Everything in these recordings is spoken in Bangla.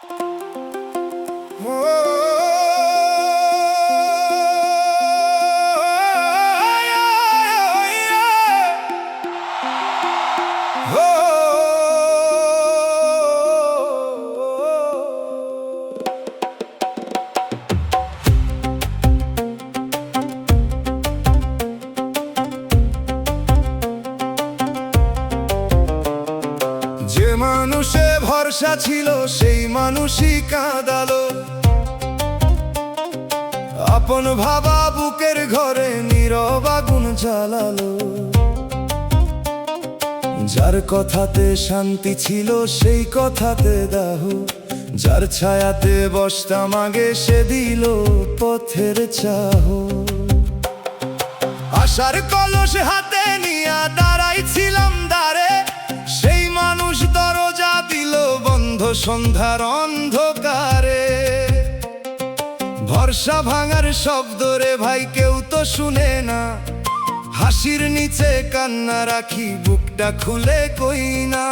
যে মানুষে ভরসা ছিল সেই মানুষই কাঁদালো, আপন ভাবা বুকের ঘরে নীরব আগুন জ্বালালো। যার কথাতে শান্তি ছিল সেই কথাতে দাহ, যার ছায়াতে বসতাম আগে সে দিল পথের চাহ। আশার কলস হাতে নিয়া দাঁড়াইছিলাম দ্বারে, সেই মানুষ দরজা দিল বন্ধ সন্ধ্যার অন্ধকারে। ভরসা ভাঙার শব্দ রে ভাই কেউ তো শুনে না, হাসির নিচে কান্না রাখি বুকটা খুলে কই না।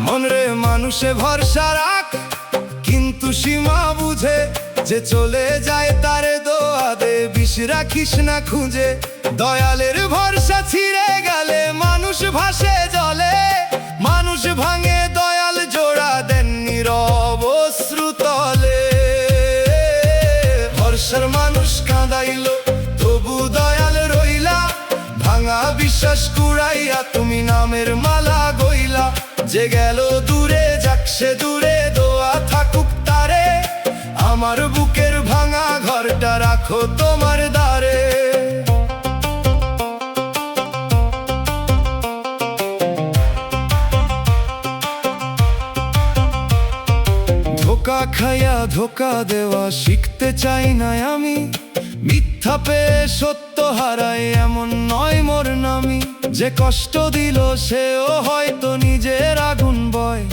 মন রে মানুষে ভরসা রাখ, কিন্তু সীমা বুঝে যে চলে যায় তারে দোয়া দে, বিষ রাখিস না খুঁজে। দয়ালের ভরসা ছিঁড়ে গেলে মানুষ ভাসে জলে, মানুষ ভাঙে দয়াল জোড়া দেন নীরব অশ্রু তলে। ভরসার মানুষ কাঁদাইলো তবু দয়াল রইলা, ভাঙা বিশ্বাস কুড়াইয়া তুমি নামের মালা গইলা। যে গেল দূরে যাক সে দূরে, দোয়া থাকুক তারে, আমার বুকের ভাঙা ঘরটা রাখো তোমার দ্বারে। ধোকা খাইয়া ধোকা দেওয়া শিখতে চাই না আমি, মিথ্যা পেয়ে সত্য হারায় এমন নয় মোর নামি। যে কষ্ট দিল সেও হয়তো নিজের আগুন বয়,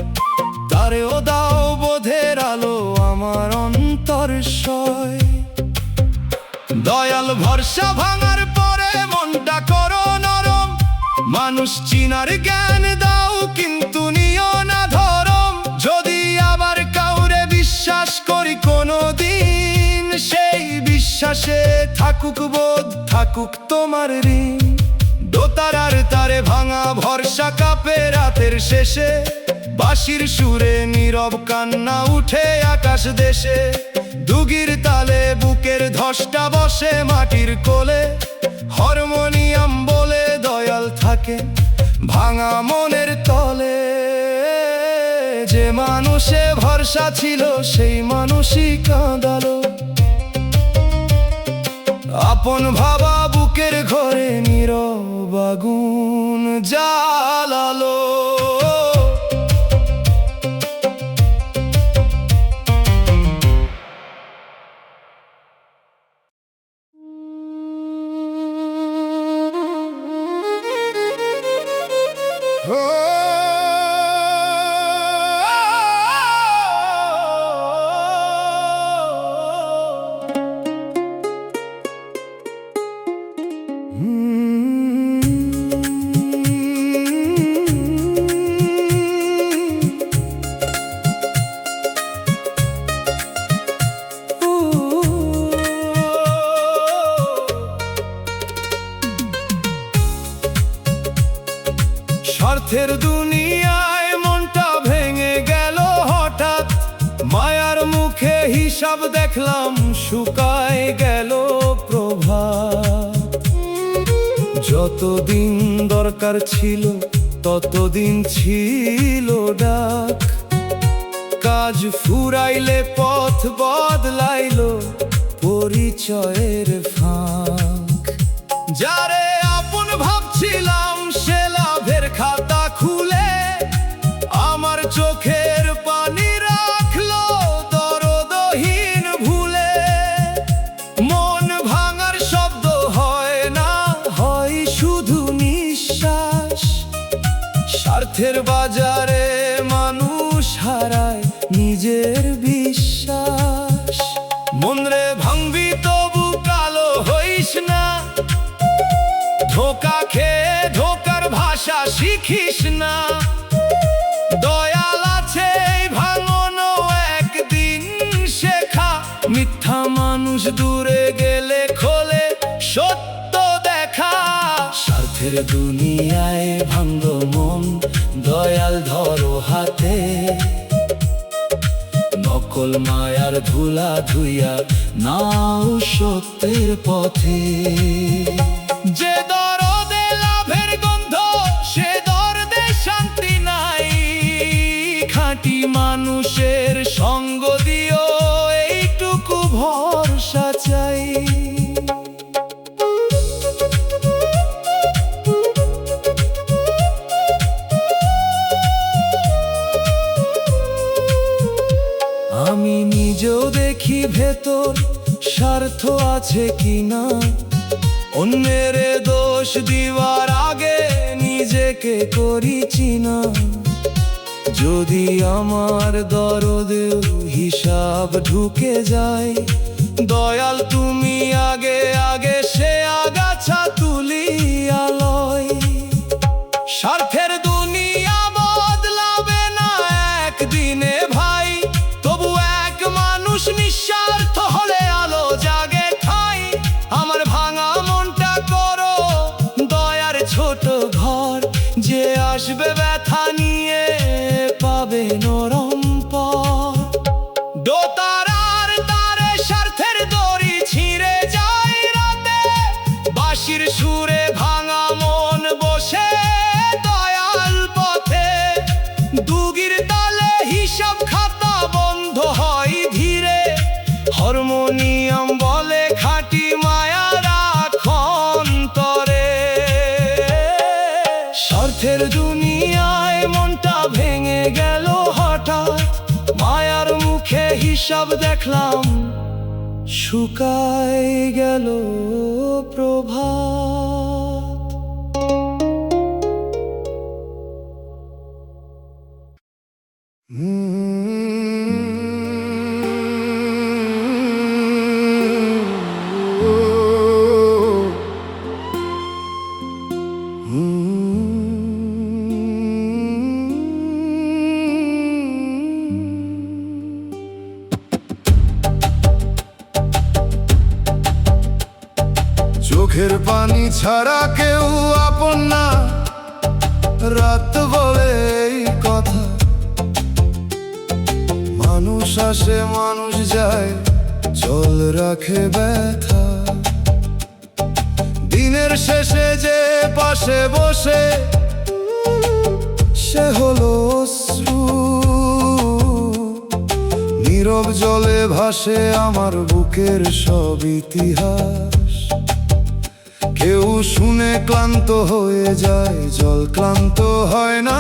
তারেও দাও বোধের আলো আমার অন্তর সয়। দয়াল ভরসা ভাঙার পরে মনটা করো নরম, মানুষ চিনার জ্ঞান দাও কিন্তু নিও না ধরম। যদি আবার কাউরে বিশ্বাস করি কোনো দিন, সেই বিশ্বাসে থাকুক বোধ থাকুক তোমার ঋণ। দোতারার তারে ভাঙা ভরসা কাঁপে রাতের শেষে, বাঁশির সুরে নীরব কান্না উঠে আকাশ দেশে। দুগির তালে বুকের ধসটা বসে মাটির কোলে, হারমোনিয়াম বলে দয়াল থাকে ভাঙা মনের তলে। যে মানুষে ভরসা ছিল সেই মানুষই কাঁদালো, আপন ভাবা বুকের ঘরে নীরব আগুন জ্বালালো। স্বার্থের দুনিয়ায় মনটা ভেঙে গেল হঠাৎ, মায়ার মুখে হিসাব দেখলাম শুকায় গেল প্রভাত। যতদিন দরকার ছিল ততদিন ছিল ডাক, কাজ ফুরাইলে পথ বদলাইলো পরিচয়ের ফাঁক। যারে আপন ভাবছিলাম সে লাভের খাতা খুলে, আমার চোখের পানি রাখলো দরদহীন ভুলে। মন ভাঙার শব্দ হয় না, হয় শুধু নিঃশ্বাস। স্বার্থের বাজারে মানুষ হারায় নিজের বিশ্বাস। মনরে ভাঙবি তবু কালো হইস না, ধোকা খেয়ে ধোকার ভাষা শিখিস না। দয়াল আছে এই ভাঙা দুনিয়ায় ভাঙ্গ মন, দয়াল ধরো হাতে। নকল মায়ার ধুলা ধুইয়া নাও সত্যের পথে। যে দরদে লাভের গন্ধ, সে দরদে শান্তি নাই। খাঁটি মানুষের সঙ্গ দিও, এইটুকু ভরসা চাই। আমি নিজেও দেখি ভেতর স্বার্থ আছে কিনা। অন্যের দোষ দিবার আগে নিজেকে করি চিনা। যদি আমার দরদেও হিসাব ঢুকে যায়, দয়াল তুমি আগে আগে সে আগাছা তুলিয়া লয়। স্বার্থের দুনিয়া বদলাবে না একদিনে ভাই, তবু এক মানুষ নিঃস্বার্থ হলে আলো জাগে ঠাই। আমার ভাঙা মনটা করো দয়ার ছোট ঘর, যে আসবে ব্যথা নিয়ে পাবে নরম পর। দোতারার তারে স্বার্থের দড়ি ছিঁড়ে যায় রাতে, বাঁশির সুরে ভাঙা মন বসে দয়াল পথে। দুগির তালে হিসাব খাতা বন্ধ হয় ধীরে, হারমোনিয়াম বলে খাঁটি মায়া রাখ অন্তরে। স্বার্থের দুনিয়ায় মনটা ভেঙে গেল হঠাৎ, মায়ার মুখে হিসাব দেখলাম শুকায় গেল প্রভাত। চোখের পানি ছাড়া কেউ আপন না, রাত বলে এই কথা। মানুষ আসে মানুষ যায়, জল রাখে ব্যথা। দিনের শেষে যে পাশে বসে, সে হলো অশ্রু। নীরব জলে ভাসে আমার বুকের সব ইতিহাস। কেউ শুনে ক্লান্ত হয়ে যায়, জল ক্লান্ত হয় না।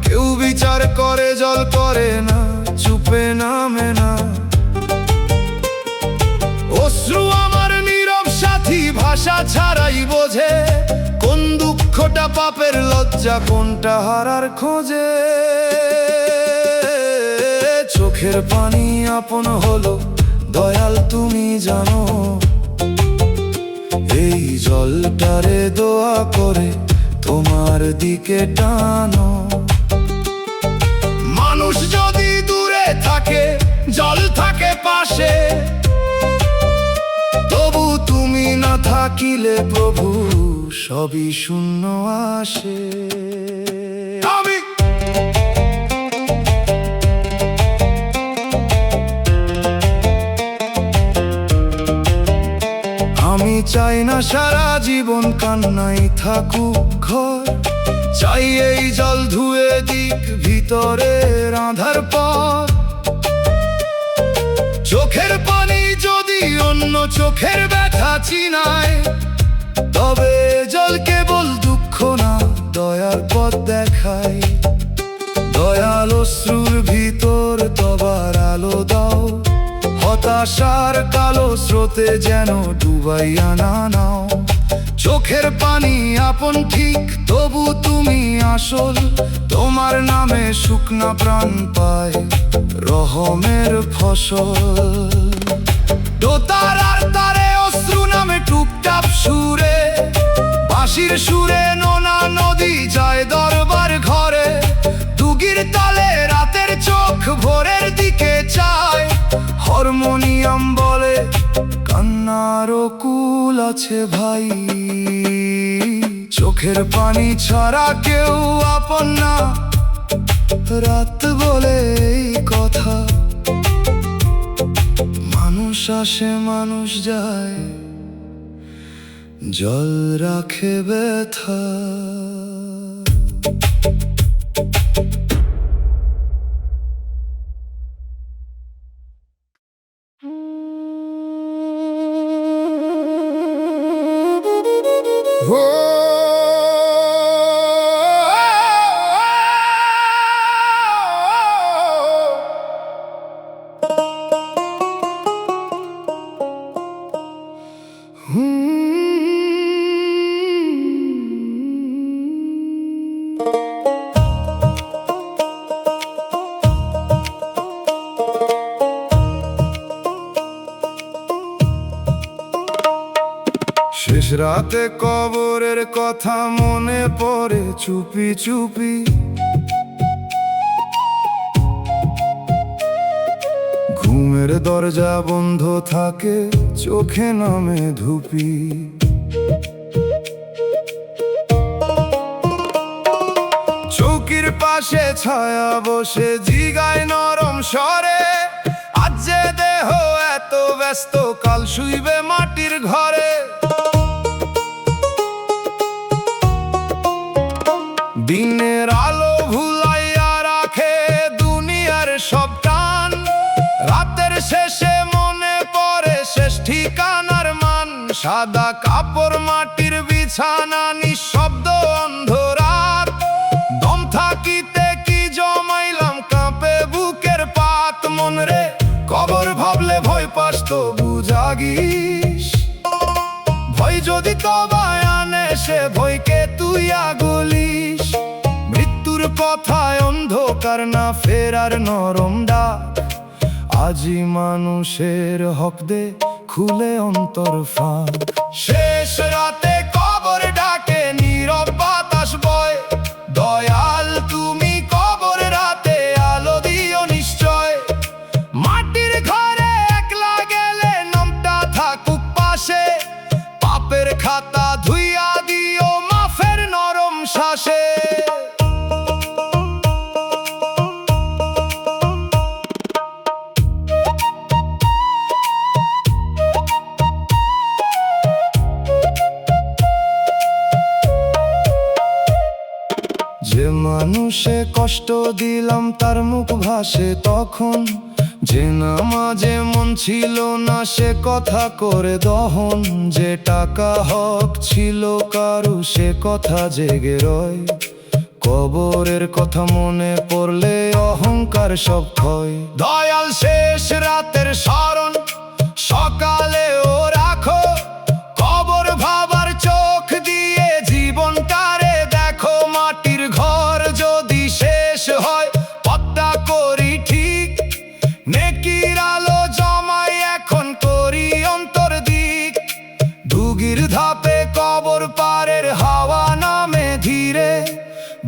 কেউ বিচার করে, জল করে না, চুপে নামে না। অশ্রু আমার নীরব সাথী, ভাষা ছাড়াই বোঝে কোন দুঃখটা পাপের লজ্জা, কোনটা হারার খোঁজে। চোখের পানি আপন হলো দয়াল তুমি জানো, এই জলটারে দোয়া করে তোমার দিকে টানো। মানুষ যদি দূরে থাকে, জল থাকে পাশে, তবু তুমি না থাকিলে প্রভু সবই শূন্য আসে। আমি চাই না সারা জীবন কান্নাই থাকুক ঘর, চাই এই জল ধুয়ে দিক ভিতরের আঁধার পথ। চোখের পানি যদি অন্য চোখের ব্যথা চিনায়, তবে জল কেবল দুঃখ না দয়ার পথ দেখায়। দয়াল অশ্রুর ভিতর তবার আলো দাও, হতাশার কালো স্রোতে যেন ডুবাইয়া না নাও। চোখের পানি আপন ঠিক, তবু তুমি আসল। তোমার নামে শুকনা প্রাণ পায় রহমের ফসল। দোতারার তারে অশ্রু নামে টুপটাপ সুরে, বাঁশির সুরে নোনা নদী যায় দরবার ঘরে। দুগির তালে রাতের চোখ ভোরের দিকে চায়, হারমোনিয়াম বলে কান্নার কুল আছে ভাই। চোখের পানি ছাড়া কেউ আপন না, রাত বলে এই কথা। মানুষ আসে মানুষ যায়, জল রাখে ব্যথা। শেষ রাতে কবরের কথা মনে পড়ে চুপি চুপি, ঘুমের দরজা বন্ধ থাকে, চোখে নামে ধুপি। চৌকির পাশে ছায়া বসে জিগায় নরম স্বরে, আজ যে দেহ এত ব্যস্ত, কাল শুইবে মাটির ঘরে। দিনের আলো ভুলাইয়া রাখে দুনিয়ার সব টান, রাতের শেষে মনে পড়ে শেষ ঠিকানার মান। সাদা কাপড় মাটির বিছানা, নিঃশব্দ অন্ধরাত, দম থাকিতে কি জমাইলাম, কাঁপে বুকের পাত। মন রে কবর ভাবলে ভয় পাস তো বুঝাগিস, ভয় যদি তবায় আনে সে ভয়কে তুই আগলিস। মৃত্যুর কথায় অন্ধকার না ফেরার নরম ডাক, আজি মানুষের হক দে খুলে অন্তর ফাঁক। শেষ রাতে কবর ডাকে নীরব বাতাস বয়, দয়াল তুমি কবর রাতে আলো দিও নিশ্চয়। মাটির ঘরে একলা গেলে নামটা থাকুক পাশে, পাপের খাতা ধুইয়া দিও মাফের নরম শ্বাসে। যে মানুষে কষ্ট দিলাম তার মুখ ভাসে তখন, যে নামাজে মন ছিল না সে কথা করে দহন। যে টাকা হক ছিল কারু সে কথা জেগে রয়, কবরের কথা মনে পড়লে অহংকার সব ক্ষয়। দয়াল শেষ রাতের স্মরণ সকালেও রাখো, কবর ভাবার চোখ দিয়ে জীবনটারে দেখো। মাটির ঘর যদি শেষ হয় পদ্মা করি ঠিক, নেকির আলো জমাই এখন করি অন্তর দিক। দুগির ধাপে কবর পারের হাওয়া নামে ধীরে,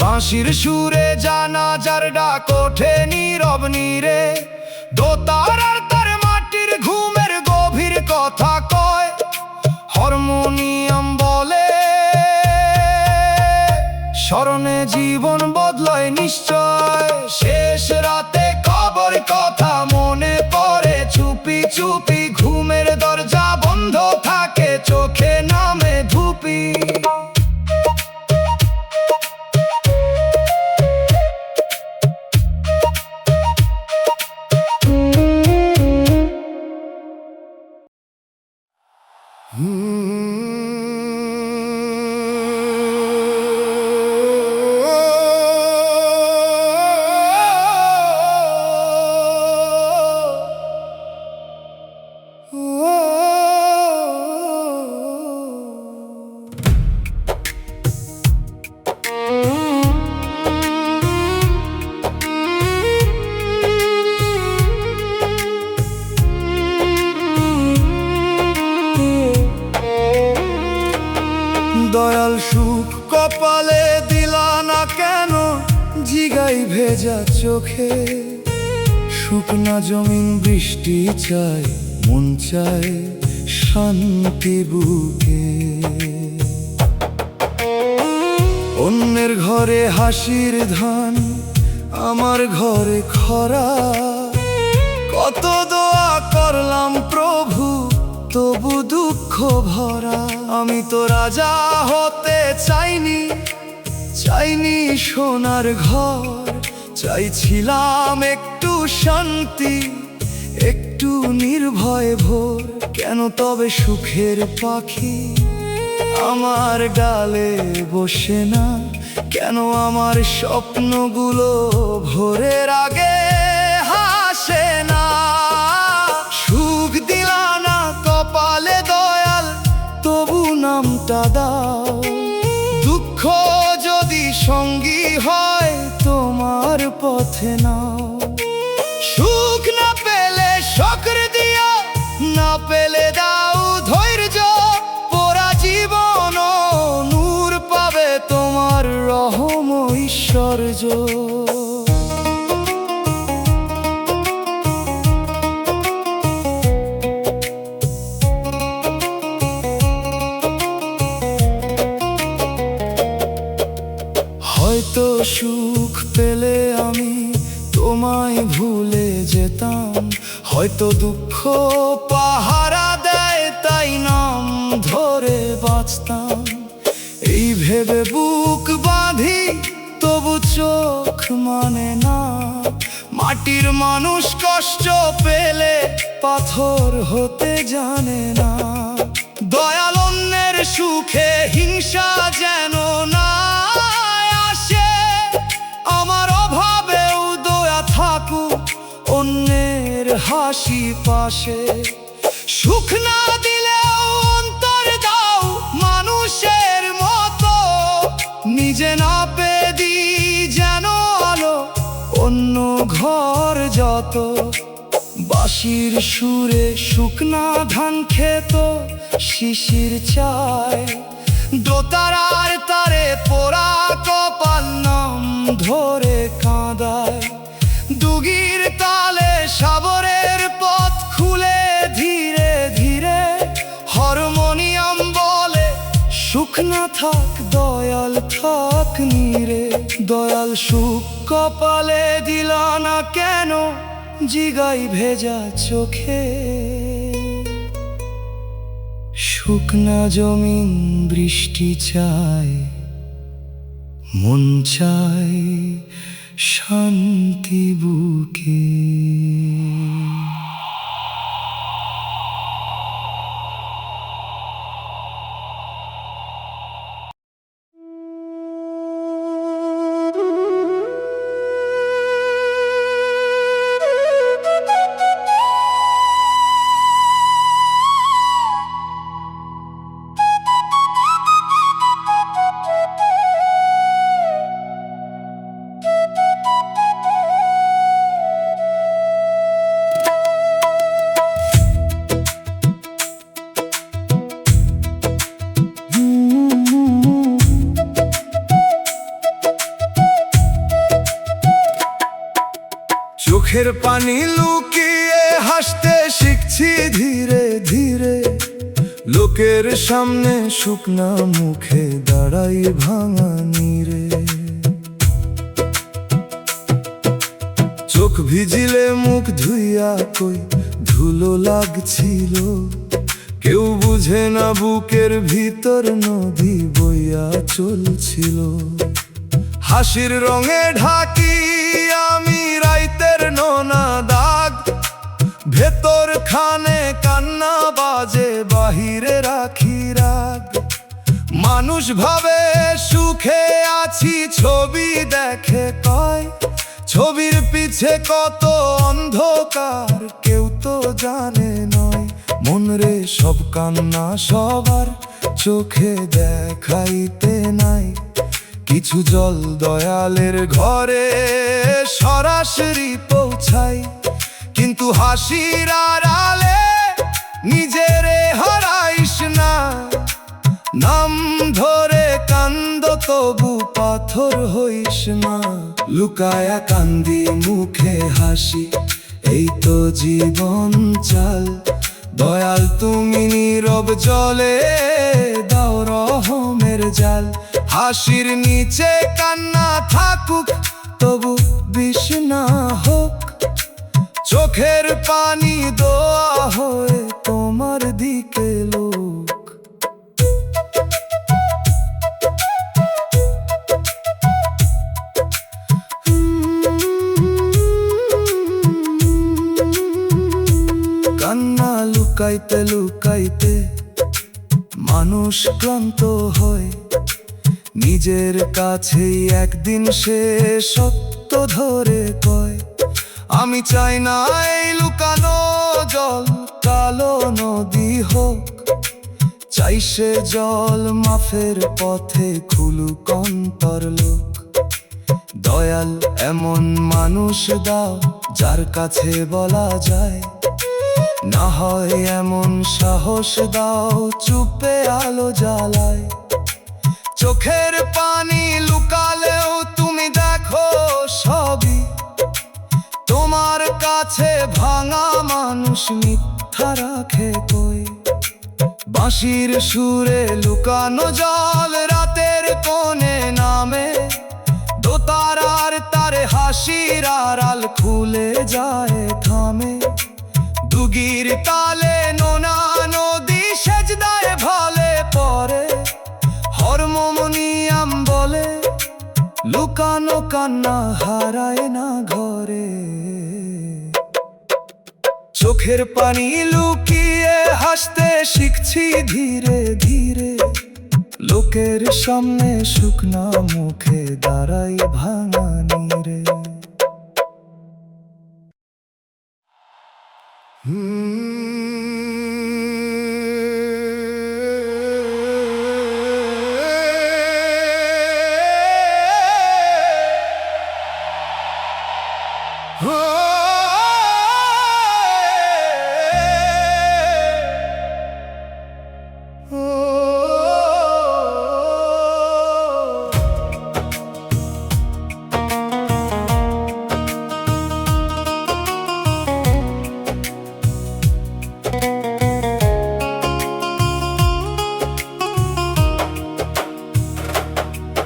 বাঁশির সুরে জানাজার ডাক ওঠে নীরব নীরে। দোতারার তার মাটির ঘুমের গভীর কথা কয়, হারমোনিয়াম বলে স্মরণে জীবন বদলায় নিশ্চয়। শেষ রাতে কবর কথা মনে পড়ে চুপি চুপি, ঘুমের দরজা বন্ধ থাকে, চোখে নামে ধুপি। দয়াল সুখ কপালে দিলা না কেন, জিগাই ভেজা চোখে। শুকনা জমিন বৃষ্টি চায়, মন চায় শান্তি বুকে। অন্যের ঘরে হাসির ধান, আমার ঘরে খরা। কত দোয়া করলাম প্রভু, তবু দুঃখ ভরা। আমি তো রাজা হতে চাইনি, চাইনি সোনার ঘর, চাইছিলাম একটু শান্তি, একটু নির্ভয় ভোর। কেন তবে সুখের পাখি আমার ডালে বসে না? কেন আমার স্বপ্নগুলো ভোরের আগে হাসে না? সুখ দিলা না কপালে দয়াল, তবু নামটা দাও। দুঃখ যদি সঙ্গী হয় তোমার পথে নাও। সুখ না পেলে শক্র দিও, না পেলে দাও ধৈর্য। পোড়া জীবন নূর পাবে তোমার রহম ঐশ্বর্য। হয়তো সুখ পেলে আমি তোমায় ভুলে যেতাম, হয়তো দুঃখ পাহারা দেয় তাই নাম ধরে বাঁচতাম। এই ভেবে বুক বাঁধি তবু চোখ মানে না। মাটির মানুষ কষ্ট পেলে পাথর হতে জানে না। দয়াল অন্যের সুখে হিংসা যেন না আসে, আমার অভাবেও দয়া থাকুক অন্যের হাসি পাশে। সুখ না দিলেও অন্তর দাও মানুষের মতো, নিজে না পেয়ে দিই যেন আলো অন্য ঘর যত। বাঁশির সুরে শুকনা ধান খেত শিশির চায়, দোতারার তারে পোড়া কপাল নাম ধরে কাঁদায়। দুগির তালে সাবরের পথ খুলে ধীরে ধীরে, হারমোনিয়াম বলে সুখ না থাক দয়াল থাক নীরে। দয়াল সুখ কপালে দিলা না কেন, জিগাই ভেজা চোখে। শুকনা জমিন বৃষ্টি চায়, মন চায় শান্তি বুকে। চোখের পানি লুকিয়ে হাসতে শিখছি ধীরে ধীরে। লোকের সামনে শুকনা মুখে দাঁড়াই ভাঙা নীরে। চোখ ভিজিলে মুখ ধুইয়া কই ধুলো লাগছিল। কেউ বুঝে না বুকের ভিতর নদী বইয়া চলছিল। হাসির রঙে ঢাকি আমি রাইতের নোনা দাগ, ভেতর খানে কান্না বাজে বাহিরে রাখি রাগ। মানুষ ভাবে সুখে আছি ছবি দেখে কয়, ছবির পিছে কত অন্ধকার কেউ তো জানে নয়। মনরে সব কান্না সবার চোখে দেখাইতে নাই। কিছু জল দয়ালের ঘরে সরাসরি পৌঁছাই, কিন্তু হাসির আড়ালে নিজেরে হারাইস না। নাম ধরে কান্দ তবু পাথর হইস না। লুকায়া কান্দি মুখে হাসি, এই তো জীবন চাল। দয়াল তুমি নীরব জলে দাও রহমের জাল। হাসির নিচে কান্না থাকুক, তবু বিষ না হোক। চোখের পানি দোয়া হয়ে তোমার দিকে লোক। কান্না লুকাইতে লুকাইতে মানুষ ক্লান্ত হয়, নিজের কাছেই একদিন সে সত্য ধরে কয়। আমি চাই না এই লুকানো জল কালো নদী হোক, চাই সে জল মাফের পথে খুলুক অন্তর লোক। দয়াল এমন মানুষ দাও যার কাছে বলা যায়, না হয় এমন সাহস দাও চুপে আলো জ্বালায়। চোখের পানি লুকালেও তুমি দেখো সবই, তোমার কাছে ভাঙা মানুষ মিথ্যা রাখে কই। বাঁশির সুরে লুকানো জল রাতের কোণে নামে, দোতারার তারে হাসির আড়াল খুলে যায় থামে। দুগির তালে নোনা নদী সেজদায় ভালে পড়ে, হারমোনিয়াম বলে লুকানো কান্না হারায় না ঘরে। চোখের পানি লুকিয়ে হাসতে শিখছি ধীরে ধীরে, লোকের সামনে শুকনা মুখে দাঁড়াই ভাঙা নীরে।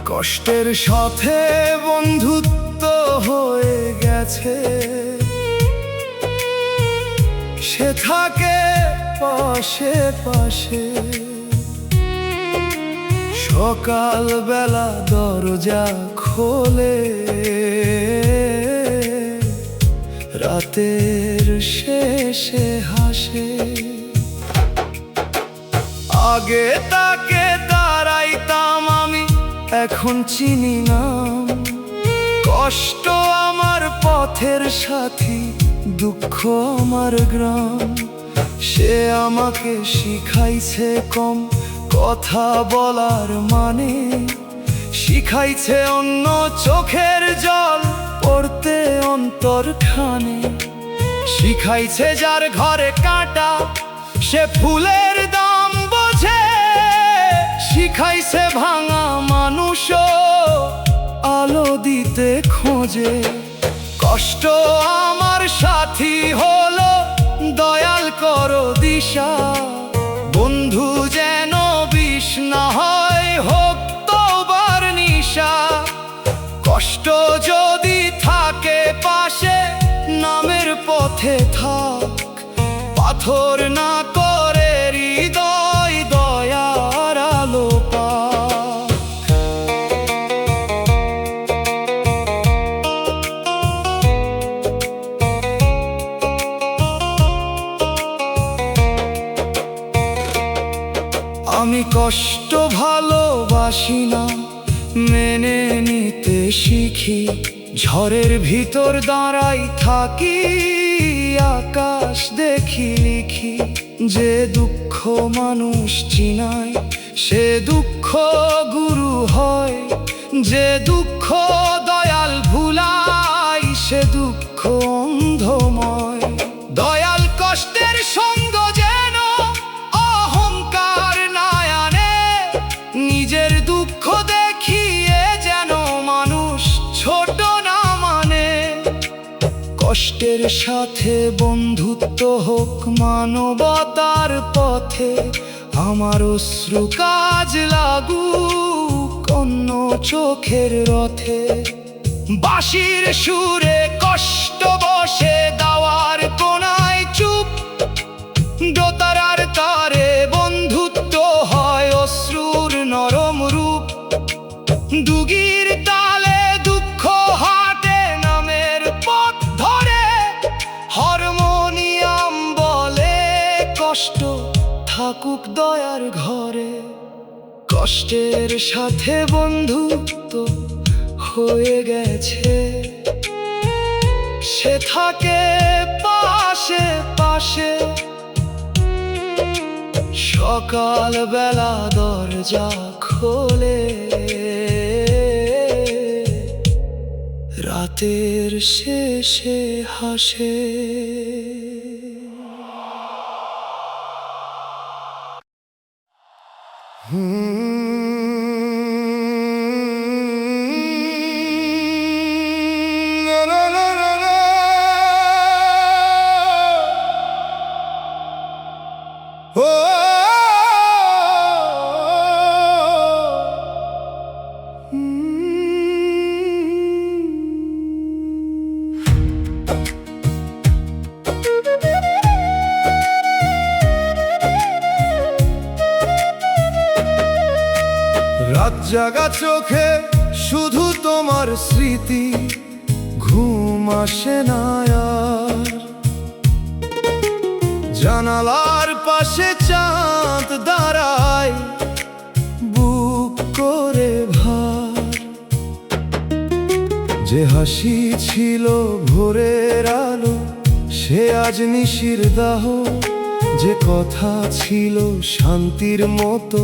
কষ্টের সাথে বন্ধুত্ব হয়ে গেছে, সে থাকে পাশে পাশে। সকাল বেলা দরজা খোলে, রাতের শেষে হাসে। আগে তাকে দাঁড়াইতাম আমি, এখন চিনি না। কষ্ট আমার পথের সাথী, দুঃখ আমার গ্রাম। সে আমাকে শিখাইছে কম কথা বলার মানে, শিখাইছে অন্য চোখের জল পড়তে অন্তরখানে। শিখাইছে যার ঘরে কাঁটা সে ফুলের দাম বোঝে, শিখাইছে ভাঙা মানুষও আলো দিতে খোঁজে। কষ্ট আমার সাথী হলো, দয়াল করো দিশা। বন্ধু যেন বিষ না হয়, হোক তোবার নিশা। কষ্ট যদি থাকে পাশে, নামের পথে থাক। পাথর না করে হৃদয় দয়ার আলো পাক। আমি কষ্ট ভালোবাসি না, মেনে নিতে শিখি। ঝড়ের ভিতর দাঁড়াই থাকি, আকাশ দেখি লিখি। যে দুঃখ মানুষ চিনায়, সে দুঃখ গুরু হয়। যে দুঃখ দয়াল ভুলাই, সে দুঃখ অন্ধময়। দয়াল কষ্টের সঙ্গ যেন অহংকার না আনে, নিজের দুঃখ দেখিয়ে যেন মানুষ ছোট না মানে। কষ্টের সাথে বন্ধুত্ব হোক মানবতার পথে, আমার অশ্রু কাজ লাগুক অন্য চোখের রথে। বাঁশির সুরে কষ্ট বসে দাওয়ার কোনায় চুপ, দোতারার তারে বন্ধুত্ব হয় অশ্রুর নরম রূপ। দুগির তালে দুঃখ হাটে নামের পথ ধরে, হারমোনিয়াম বলে কষ্ট থাকুক দয়ার ঘরে। কষ্টের সাথে বন্ধুত্ব হয়ে গেছে, সে থাকে পাশে পাশে। সকাল বেলা দরজা খোলে, রাতের শেষে হাসে। রাত জাগা চোখে শুধু তোমার স্মৃতি, ঘুম আসে না আর। জানালার পাশে চাঁদ দাঁড়ায়, বুক করে ভার। যে হাসি ছিল ভোরের আলো, সে আজ নিশির দাহ। যে কথা ছিল শান্তির মতো,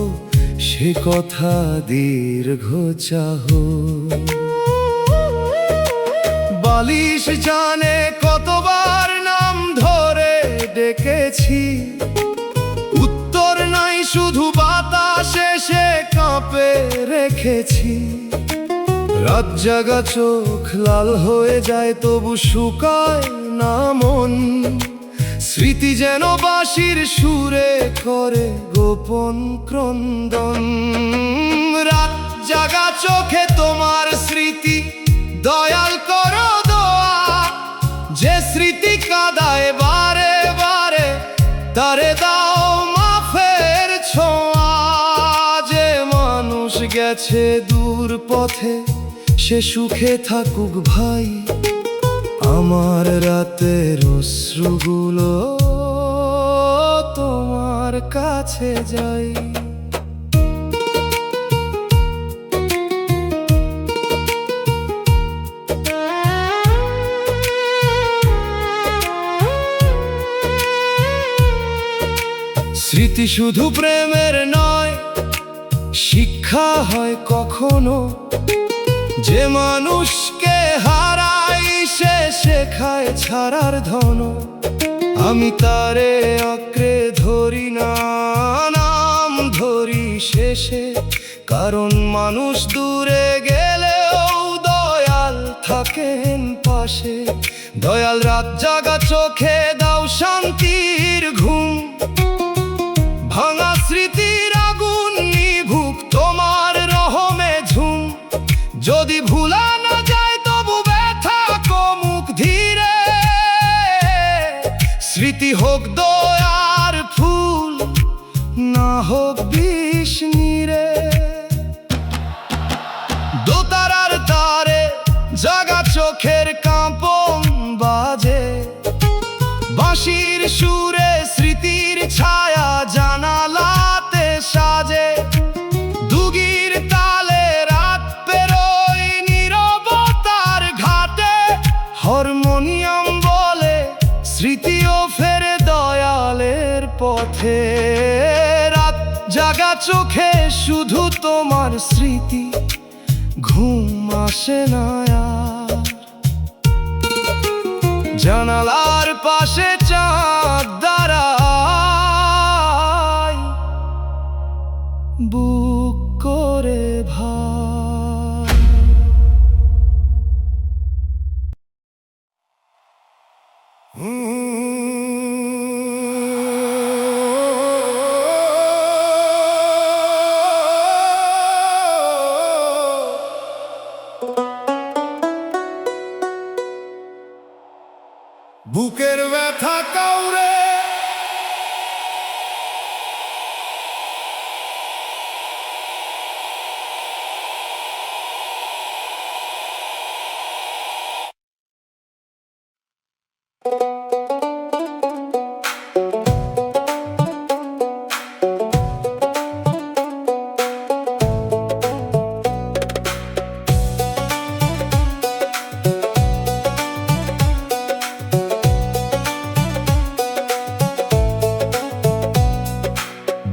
সে কথা দীর্ঘ চাহ। বালিশ জানে কতবার নাম ধরে ডেকেছি, উত্তর নাই শুধু বাতাসে সে কাঁপে রেখেছি। রাত জাগা চোখ লাল হয়ে যায়, তবু শুকায় না মন। স্মৃতি যেন বাঁশির সুরে করে গোপন ক্রন্দন। রাত জাগা চোখে তোমার স্মৃতি, দয়াল করো দোয়া। যে স্মৃতি কাঁদায় বারে বারে, তারে দাও মাফের ছোঁয়া। যে মানুষ গেছে দূর পথে, সে সুখে থাকুক ভাই। আমার রাতের অশ্রুগুলো তোমার কাছে যাই। স্মৃতি শুধু প্রেমের নয়, শিক্ষা হয় কখনো। যে মানুষকে হারাই সে শেখায় ছাড়ার ধন। আমি তারে আঁকড়ে ধরি না, নাম ধরি শেষে। কারণ মানুষ দূরে গেলেও দয়াল থাকেন পাশে। দয়াল রাত জাগা চোখে দাও শান্তির ঘুম। ভাঙা স্মৃতির আগুন নিভুক তোমার রহমে ঝুম। যদি ভুলা না যায় তবু ব্যথা কমুক ধীরে। স্মৃতি হোক দয়ার ফুল, না হোক বিষ নীরে। দোতারার তারে জাগা চোখের কাঁপন বাজে। বাঁশির সুরে স্মৃতির ছায়া জানালাতে সাজে। দুগির তালে রাত পেরোয় নীরবতার ঘাটে। হারমোনিয়াম বলে স্মৃতিও ফেরে দয়ালের পথে। রাত জাগা চোখে শুধু তোমার স্মৃতি, ঘুম আসে না আর। জানালার পাশে চাঁদ দাঁড়ায়, বুক করে ভার। বুকের ব্যথা কাউরে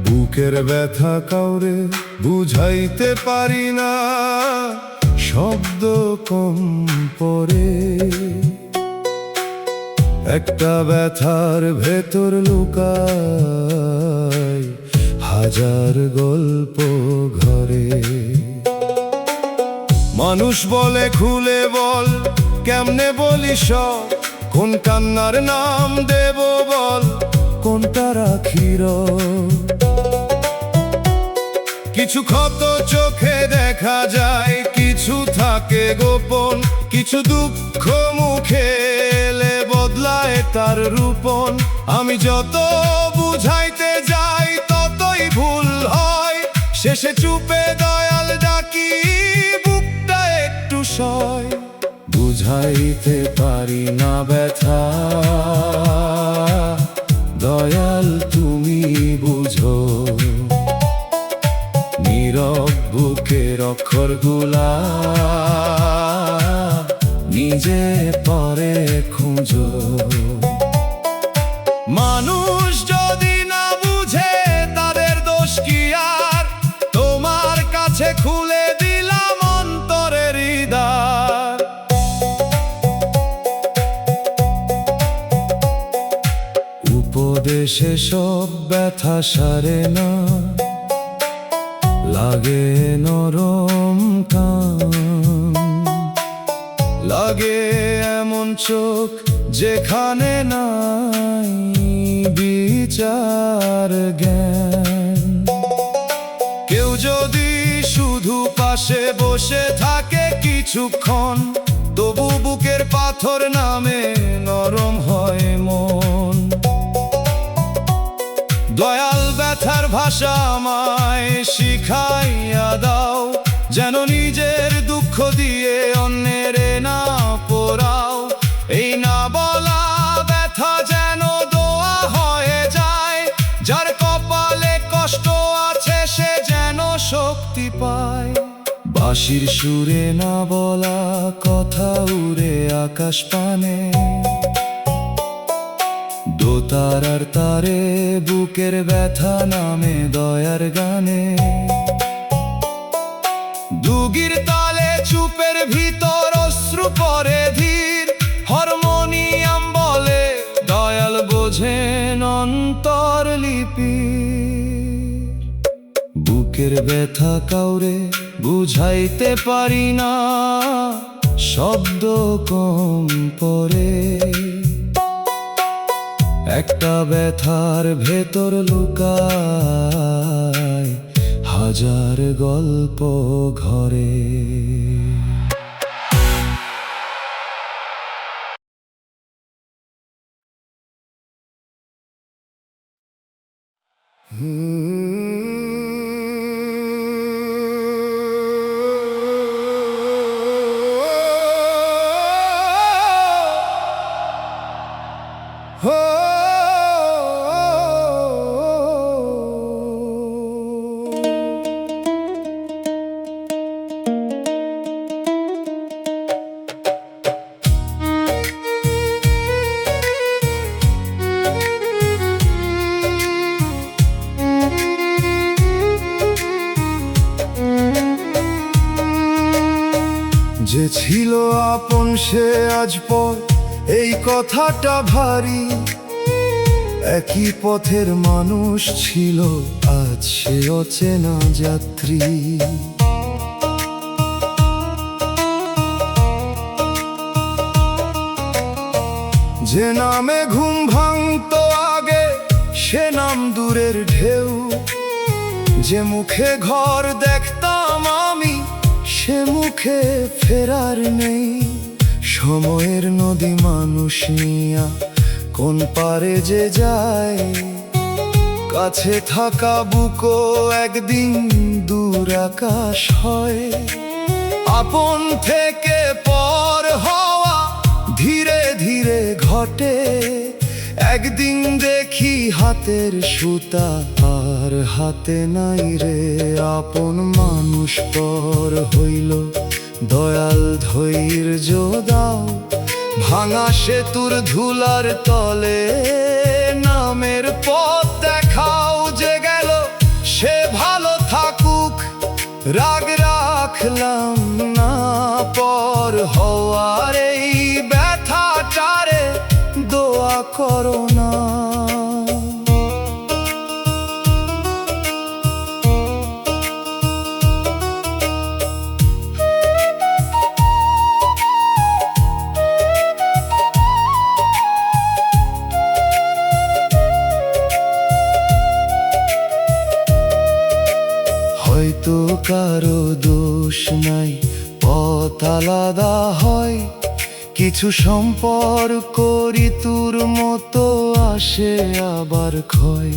বুকের ব্যথা কাউরে বুঝাইতে পারি না, শব্দ কম পড়ে। একটা ব্যথার ভেতর লুকায় হাজার গল্প ঘরে। মানুষ বলে খুলে বল, কেমনে বলি সব, কোন কান্নার নাম দেব বল, কোনটা রাখির। কিছু ক্ষত চোখে দেখা যায়, কিছু থাকে গোপন, কিছু দুঃখ মুখে এলে বদলায় তার রূপন। আমি যত বুঝাইতে যাই ততই ভুল হয়, শেষে চুপে দয়াল ডাকি, বুকটা একটু সয়। বুঝাইতে পারি না ব্যথা, দয়াল তুমি বুঝো। নীরব বুকের অক্ষরগুলা নিজে পরে খুঁজো। মানুষ যদি না বুঝে তাদের দোষ কি আর, তোমার কাছে খুলে দিলাম অন্তরের দ্বার। উপদেশে সব ব্যথা সারে না, লাগে নরম কান, লাগে এমন চোখ যেখানে নাই বিচার জ্ঞান। কেউ যদি শুধু পাশে বসে থাকে কিছুক্ষণ, তবু বুকের পাথর নামে নরম হয় মন। দয়াল ব্যথার ভাষা আমায় শিখাইয়া দাও, যেন নিজের দুঃখ দিয়ে অন্যের না পোড়াও। এই না বলা ব্যথা যেন দোয়া হয়ে যায়, যার কপালে কষ্ট আছে সে যেন শক্তি পায়। বাঁশির সুরে না বলা কথা উড়ে আকাশ পানে, দোতারার তারে বুকের ব্যথা নামে দয়ার গানে। দুগির তালে চুপের ভিতর অশ্রু পরে ধীর, হারমোনিয়াম বলে দয়াল বোঝেন অন্তর লিপি। বুকের ব্যথা কাউরে বুঝাইতে পারি না, শব্দ কম পড়ে। একটা ব্যথার ভেতর লুকায় হাজার গল্প ঘরে। যে ছিল আপন সে আজ পর, এই কথাটা ভারী। একই পথের মানুষ ছিল, আজ সে অচেনা যাত্রী। যে নামে ঘুম ভাঙতো আগে, সে নাম দূরের ঢেউ। যে মুখে ঘর দেখতাম আমি, সে মুখে ফেরার নেই। সময়ের নদী মানুষ নিয়া কোন পারে যে যায়, কাছে থাকা বুকো একদিন দূর আকাশ হয়। আপন থেকে পর হওয়া ধীরে ধীরে ঘটে, একদিন দেখি হাতের সুতা আর হাতে নাই রে। আপন মানুষ পর হইল, দয়াল ধৈর্য দাও, ভাঙা সেতুর ধুলার তলে নামের পথ দেখাও। যে গেল সে ভালো থাকুক, রাগ রাখলাম না, পর হওয়ার এই ব্যথাটারে দোয়া করো না। হয়তো কারো দোষ নাই, পথ আলাদা হয়, কিছু সম্পর্ক ঋতুর মতো আসে আবার ক্ষয়।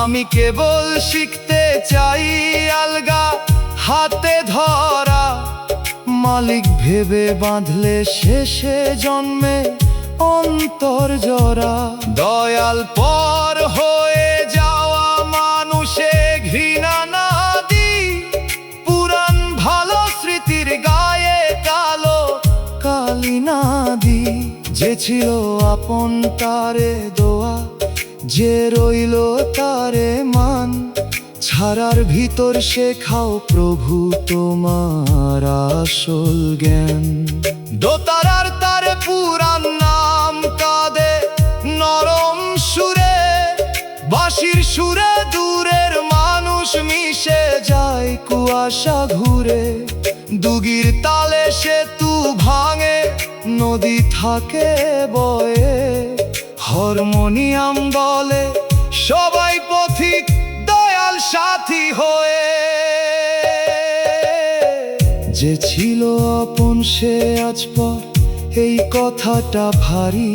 আমি কেবল শিখতে চাই আলগা হাতে ধরা, মালিক ভেবে বাঁধলে শেষে জন্মে অন্তর জরা। দয়াল পর হয়ে যাওয়া মানুষে ঘৃণা না দি, পুরান ভালো স্মৃতির গায়ে কালো কালি না দি। যে ছিল আপন তারে দোয়া, যে রইল তারে মান, ছাড়ার ভিতর শেখাও প্রভু তোমার আসল জ্ঞান। দোতারার তারে পুরান নাম কাঁদে নরম সুরে, বাঁশির সুরে দূরের মানুষ মিশে যায় কুয়াশা ঘুরে। দুগির তালে সেতু ভাঙে, নদী থাকে বয়ে, হারমোনিয়াম বলে সবাই পথিক দয়াল সাথী হয়ে। যে ছিল আপন সে আজ পর, এই কথাটা ভারী,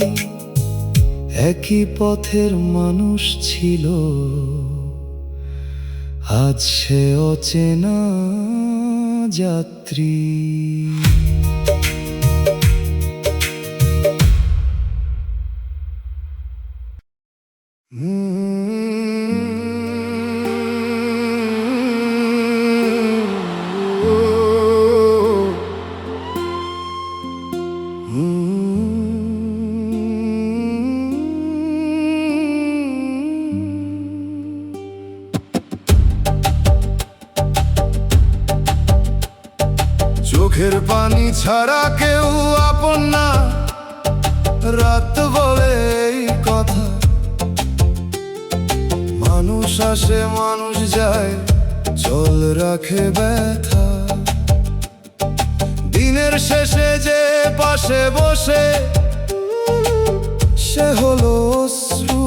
একই পথের মানুষ ছিল, আজ সে অচেনা যাত্রী। চোখের পানি ছাড়া কেউ আপন না, রাত বলে এই কথা। মানুষ আসে মানুষ যায়, চল রাখে ব্যথা। দিনের শেষে যে পাশে বসে, সে হলো অশ্রু।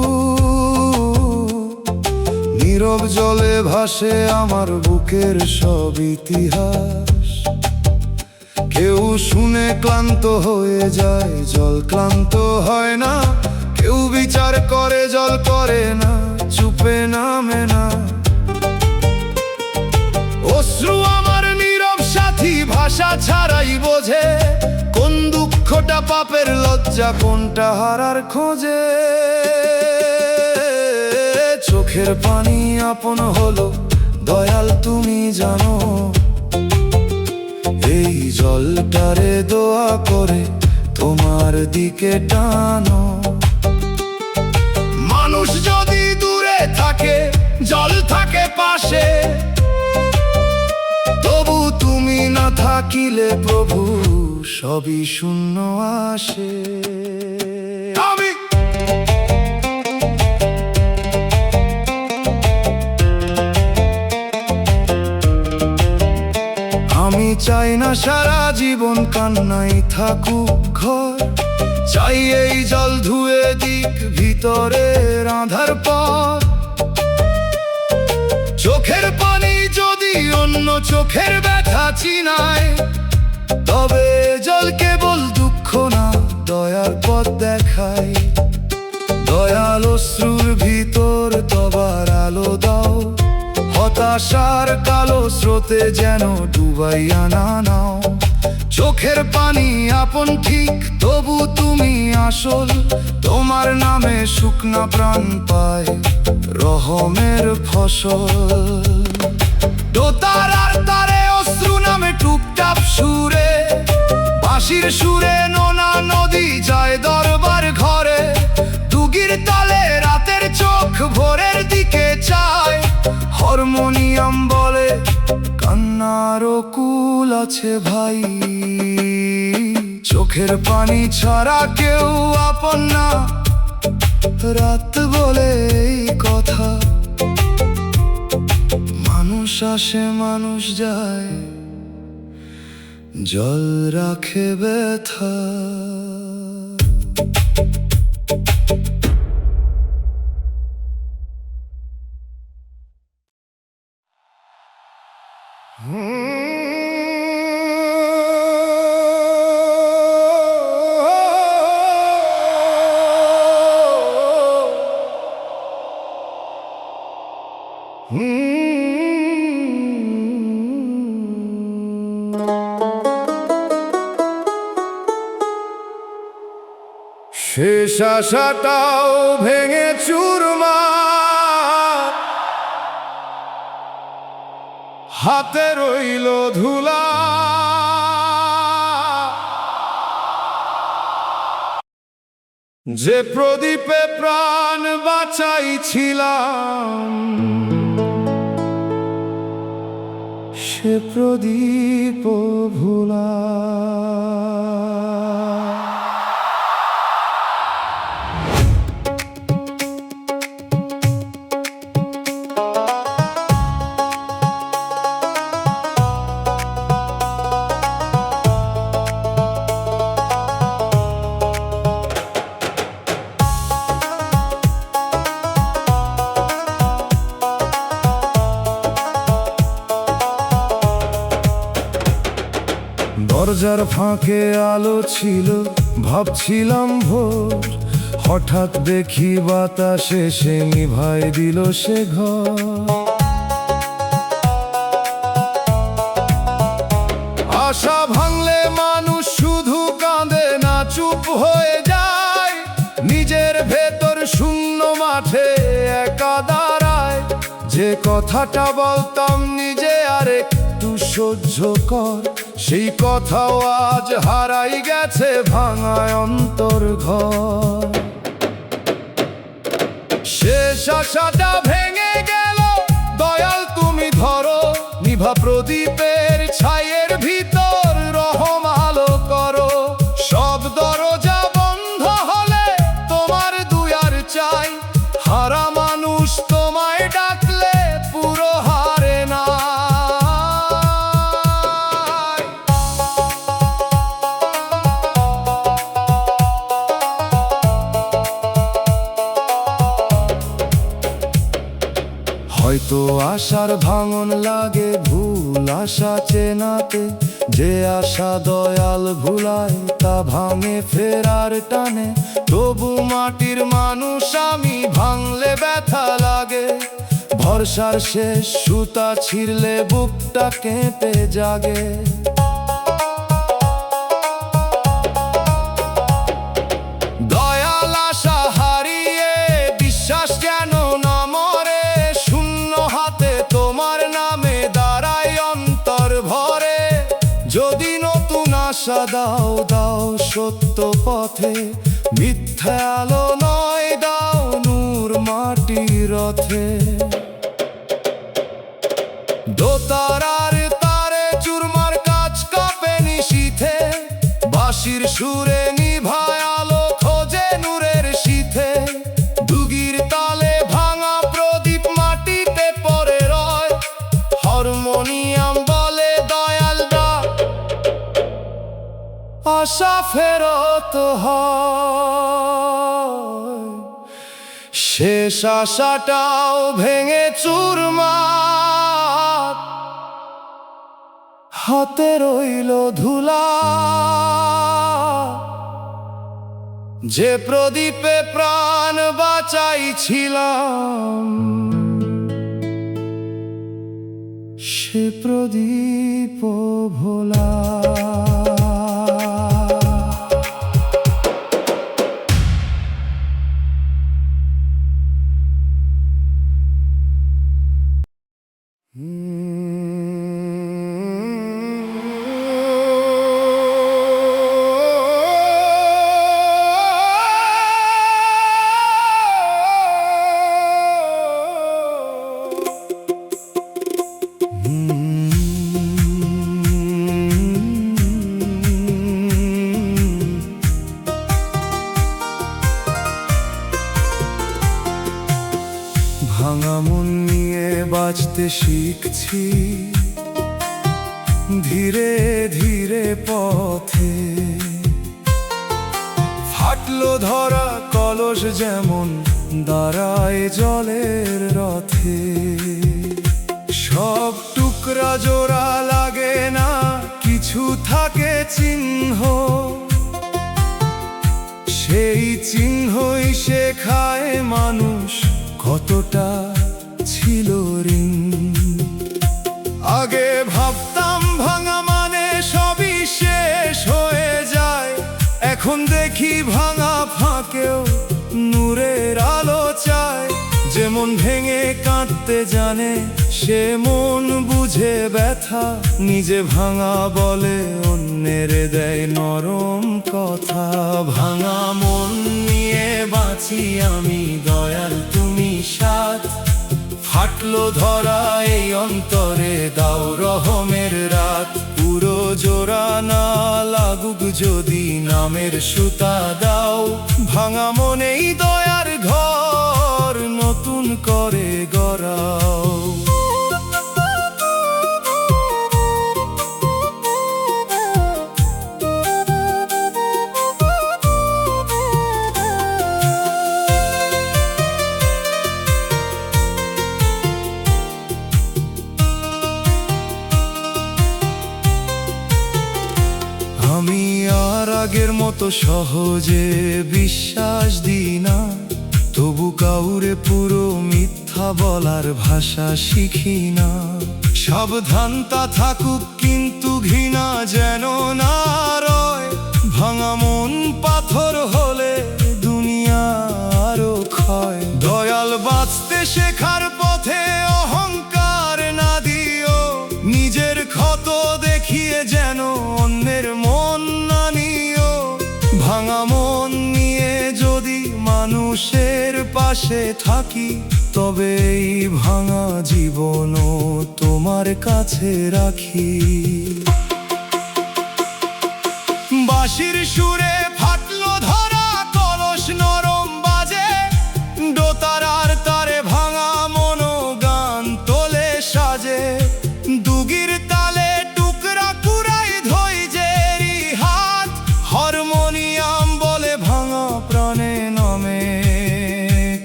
নীরব জলে ভাসে আমার বুকের সব ইতিহাস। কেউ শুনে ক্লান্ত হয়ে যায়, জল ক্লান্ত হয় না। কেউ বিচার করে, জল করে না, চুপে নামে না। অশ্রু আমার নীরব সাথী, ভাষা ছাড়াই বোঝে কোন দুঃখটা পাপের লজ্জা, কোনটা হারার খোঁজে। চোখের পানি আপন হলো, দয়াল তুমি জানো। এই জলটারে দোয়া করে তোমার দিকে টানো। মানুষ যদি দূরে থাকে, জল থাকে পাশে, তবু তুমি না থাকিলে প্রভু সবই শূন্য আসে। আমি চাই না সারা জীবন কান্নাই থাকুক ঘর, চাই এই জল ধুয়ে দিক ভিতরের আঁধার পথ। চোখের পানি যদি অন্য চোখের ব্যথা চিনায়, তবে জল কেবল দুঃখ পথ দেখাই। দয়াল অশ্রুর ভিতর তবার আলো দাও, হতাশার কালো স্রোতে যেন ডুবাইয়া না নাও। চোখের পানি আপন ঠিক, তবু তুমি আসল। তোমার নামে শুকনা প্রাণ পায় রহমের ফসল। দোতারার তারে অশ্রু নামে টুপটাপ সুরে, বাঁশির সুরে নোনা নদী যায় দরবার ঘরে। দুগির তালে রাতের চোখ ভোরের দিকে চায়, হারমোনিয়াম বলে কান্নারও কুল আছে ভাই। চোখের পানি ছাড়া কেউ আপন না, রাত বলে এই কথা। মানুষ আসে মানুষ যায়, জল রাখে ব্যথা। শেষ আশাটাও ভেঙে চুরমার, হাতে রইল ধুলা। যে প্রদীপে প্রাণ বাঁচাইছিলাম, সে প্রদীপ ভোলা। দরজার ফাঁকে আলো ছিল, ভাবছিলাম ভোর। হঠাৎ দেখি বাতাসে সে নিভাই দিল সে ঘর। আশা ভাঙলে মানুষ শুধু কাঁদে না, চুপ হয়ে যায়। নিজের ভেতর শূন্য মাঠে একা দাঁড়ায়। যে কথাটা বলতাম নিজে আর একটু সহ্য কর, সেই কথাও আজ হারাই গেছে ভাঙায় অন্তর ঘর। শেষ আশাটা ভেঙে গেল, দয়াল তুমি ধরো। নিভা প্রদীপের ছাইয়ের ভিতর রহম আলো করো। সব দরজা বন্ধ হলে তোমার দুয়ার চাই। হারা মানুষ তোমায় ডাকলে পুরো হারে না। হয়তো আশার ভাঙন লাগে ভুল আশা চেনাতে। যে আশা দয়াল ভুলায় তা ভাঙে ফেরার টানে। তবু মাটির মানুষ আমি, ভাঙলে ব্যথা লাগে। ভরসার শেষ সুতা ছিঁড়লে বুকটা কেঁপে জাগে। দয়াল আশা হারিয়ে বিশ্বাস যেন না মরে। শূন্য হাতে তোমার নামে দাঁড়ায় অন্তর ভরে। যদি নতুন আশা দাও, দাও সত্য পথে। মিথ্যা আলো নয়, দাও নূর মাটির রথে। দোতারার তারে চুরমার কাজ কাঁপে নিশীথে। বাঁশির সুরে নিভায় আলো খোঁজে নূরের শীথে। দুগির তালে ভাঙা প্রদীপ মাটিতে পড়ে রয়। হারমোনিয়াম বলে দয়াল ডাক, আশা ফেরত হয়। শেষ আশাটাও ভেঙে চুরমার, হাতে রইল ধুলা। যে প্রদীপে প্রাণ বাঁচাইছিলাম, সে প্রদীপ ভোলা। ভাঙা মন নিয়ে বাঁচতে শিখছি, ধীরে ধীরে পথে ফাটলো ধরা কলস যেমন দাঁড়ায় জলের রথে। সব টুকরা জোড়া লাগে না, কিছু থাকে চিহ্ন, সেই চিহ্নই শেখায় মানুষ কতটা ছিল ঋণ। আগে ভাবতাম ভাঙা মানে সবই শেষ হয়ে যায়, এখন দেখি ভাঙা ফাঁকেও নূরের আলো চায়। যেমন ভেঙে কাঁদতে জানে সে মন বুঝে ব্যথা, নিজে ভাঙা বলে অন্যের দেয় নরম কথা। ভাঙা মন নিয়ে বাঁচি আমি দয়াল তুমি সাথ, ফাটলো ধরা এই অন্তরে দাও রহমের রাত। পুরো জোড়া না লাগুক যদি নামের সুতা দাও, ভাঙা মনেই দয়ার ঘর নতুন করে গড়াও। আমি আর আগের মতো সহজে বিশ্বাস দিই না, তবু কাউরে পুরো মিথ্যা বলার ভাষা শিখি না। সাবধানতা থাকুক কিন্তু ঘৃণা যেন না রয়, ভাঙা মন পাথর হলে দুনিয়া আরো ক্ষয়। দয়াল বাঁচতে শেখার পথে অহংকার না দিও, নিজের ক্ষত দেখিয়ে যেন অন্যের মন না নিও। ভাঙা মন নিয়ে যদি মানুষের পাশে থাকি, তবে এই ভাঙা জীবনও তোমার কাছে রাখি। বাঁশির সুরে ফাটলো ধরা কলস নরম বাজে, দোতারার তারে ভাঙা মনো গান তোলে সাজে। দুগির তালে টুকরা কুড়াই ধৈর্যেরই হাত, হারমোনিয়াম বলে ভাঙা প্রাণে নামে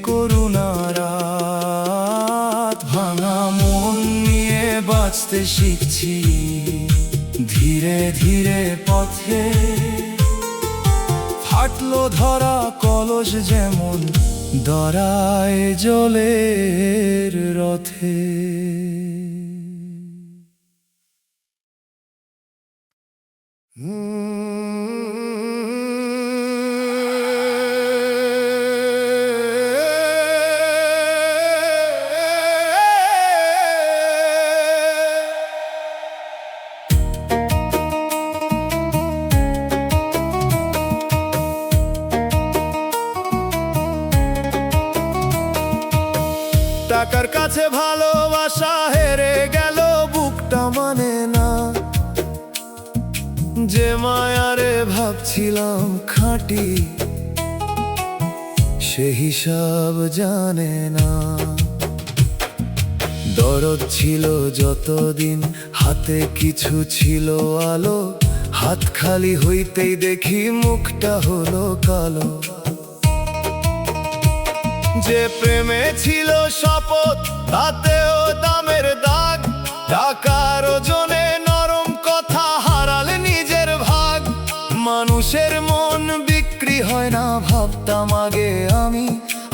করুণার রাত। ভাঙা মন নিয়ে বাঁচতে শিখছি ধীরে ধীরে পথে, ফাটলো ধরা কলস যেমন দাঁড়ায় জলের রথে। টাকার কাছে ভালোবাসা হেরে গেল, বুকটা মানে না। যে মায়ারে ভাবছিলাম খাঁটি, সে হিসাব জানে না। দরদ ছিল যতদিন, হাতে কিছু ছিল আলো, হাত খালি হইতেই দেখি মুখটা হলো কালো। যে প্রেমে ছিল শপথ, তাতেও দামের দাগ, টাকার ওজনে নরম কথা হারালে নিজের ভাগ। মানুষের মন বিক্রি হয় না। ভাবতাম আগে আমি,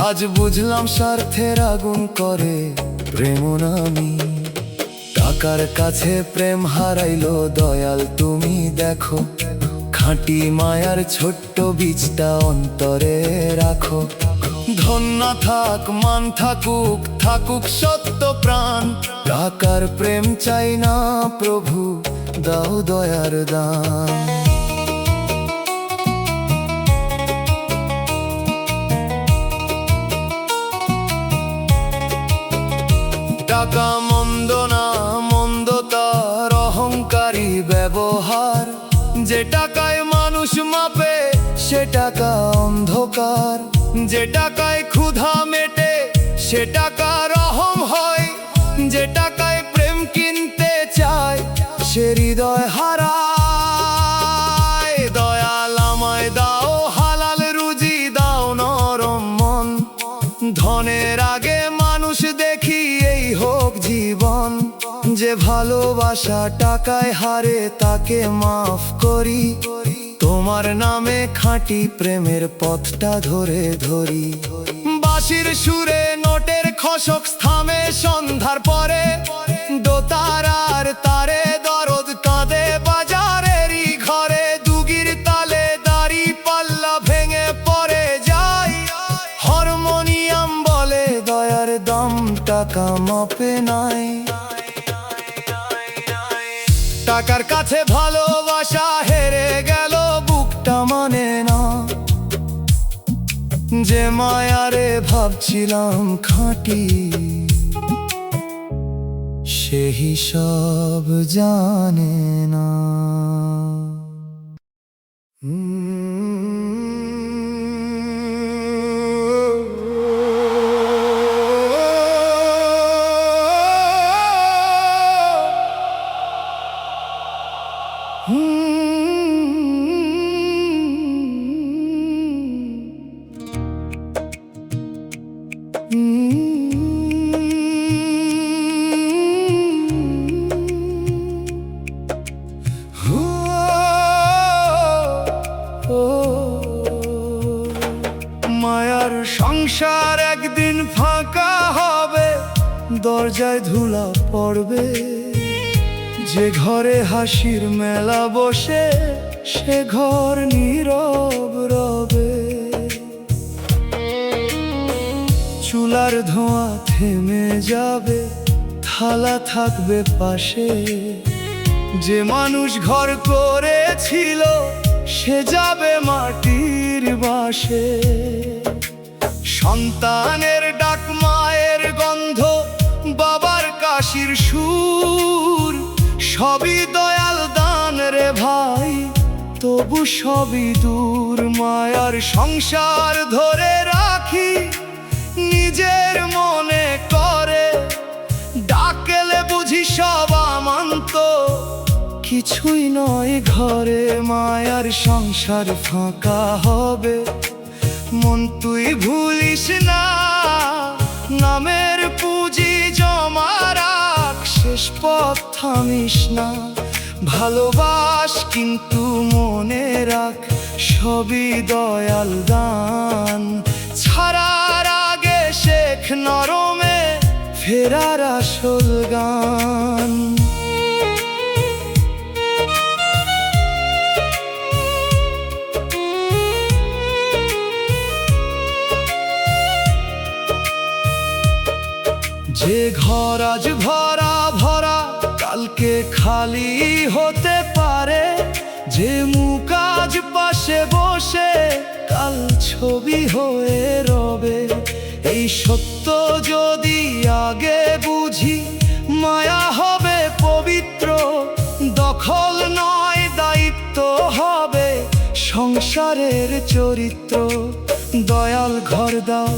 আজ বুঝলাম স্বার্থের আগুন করে প্রেম নামি। টাকার কাছে প্রেম হারাইলো দয়াল তুমি দেখো, খাঁটি মায়ার ছোট্ট বীজটা অন্তরে রাখো। ধন্য থাক মান থাকুক, থাকুক সত্য প্রাণ, টাকার প্রেম চাই না প্রভু, দাও দয়ার দান। টাকা মন্দ না, মন্দ তার অহংকারী ব্যবহার, যে টাকায় মানুষ মাপে সে টাকা অন্ধকার, যে টাকায় ক্ষুধা মেটে সে টাকা রহম হয়, যে টাকায় প্রেম কিনতে চায় সে হৃদয় হারায়। দয়াল আমায় দাও হালাল রুজি, দাও নরম মন, ধনের আগে মানুষ দেখি এই হোক জীবন। যে ভালোবাসা টাকায় হারে তাকে মাফ করি, তোমার নামে খাঁটি প্রেমের পথটা ধরে ধরি। বাঁশির সুরে নোটের খসক থামে সন্ধ্যার পরে, দোতারার তারে দরদ কাঁদে বাজারেরই ঘরে, দুগির তালে দাড়ি পাল্লা ভেঙে পড়ে যায়, হারমোনিয়াম বলে দয়ার দাম টাকা মাপে নাই। টাকার কাছে ভালোবাসা হেরে গেল, বুকটা মানে না, যে মায়ারে ভাবছিলাম খাঁটি সে হিসাব জানে না। মায়ার সংসার একদিন ফাঁকা হবে, দরজায় ধুলা পড়বে, যে ঘরে হাসির মেলা বসে সে ঘর নীরব রবে। চুলার ধোঁয়া থেমে যাবে, থালা থাকবে পাশে, যে মানুষ ঘর করেছিল সে যাবে মাটির বাসে। সন্তানের ডাক মায়ের গন্ধ বাবার কাশির সুর, সবই দয়াল দান রে ভাই, তবু সবই দূর। মায়ার সংসার ধরে রাখি নিজের মনে করে, ডাকেলে বুঝি সব আমান্ত, কিছুই নয় ঘরে। মায়ার সংসার ফাঁকা হবে, মন তুই ভুলিস না, নামের পুঁজি জমা রাখ, শেষ পথ থামিস না। ভালোবাস কিন্তু মনে রাখ, সবই দয়াল দান, ছাড়ার আগে শেখ নরমে ফেরার আসল গান। যে ঘর আজ ভরা ভরা কালকে খালি হতে পারে, যে মুখ আজ পাশে বসে কাল ছবি হয়ে রবে। এই সত্য যদি আগে বুঝি, মায়া হবে পবিত্র, দখল নয় দায়িত্ব হবে সংসারের চরিত্র। দয়াল ঘর দাও,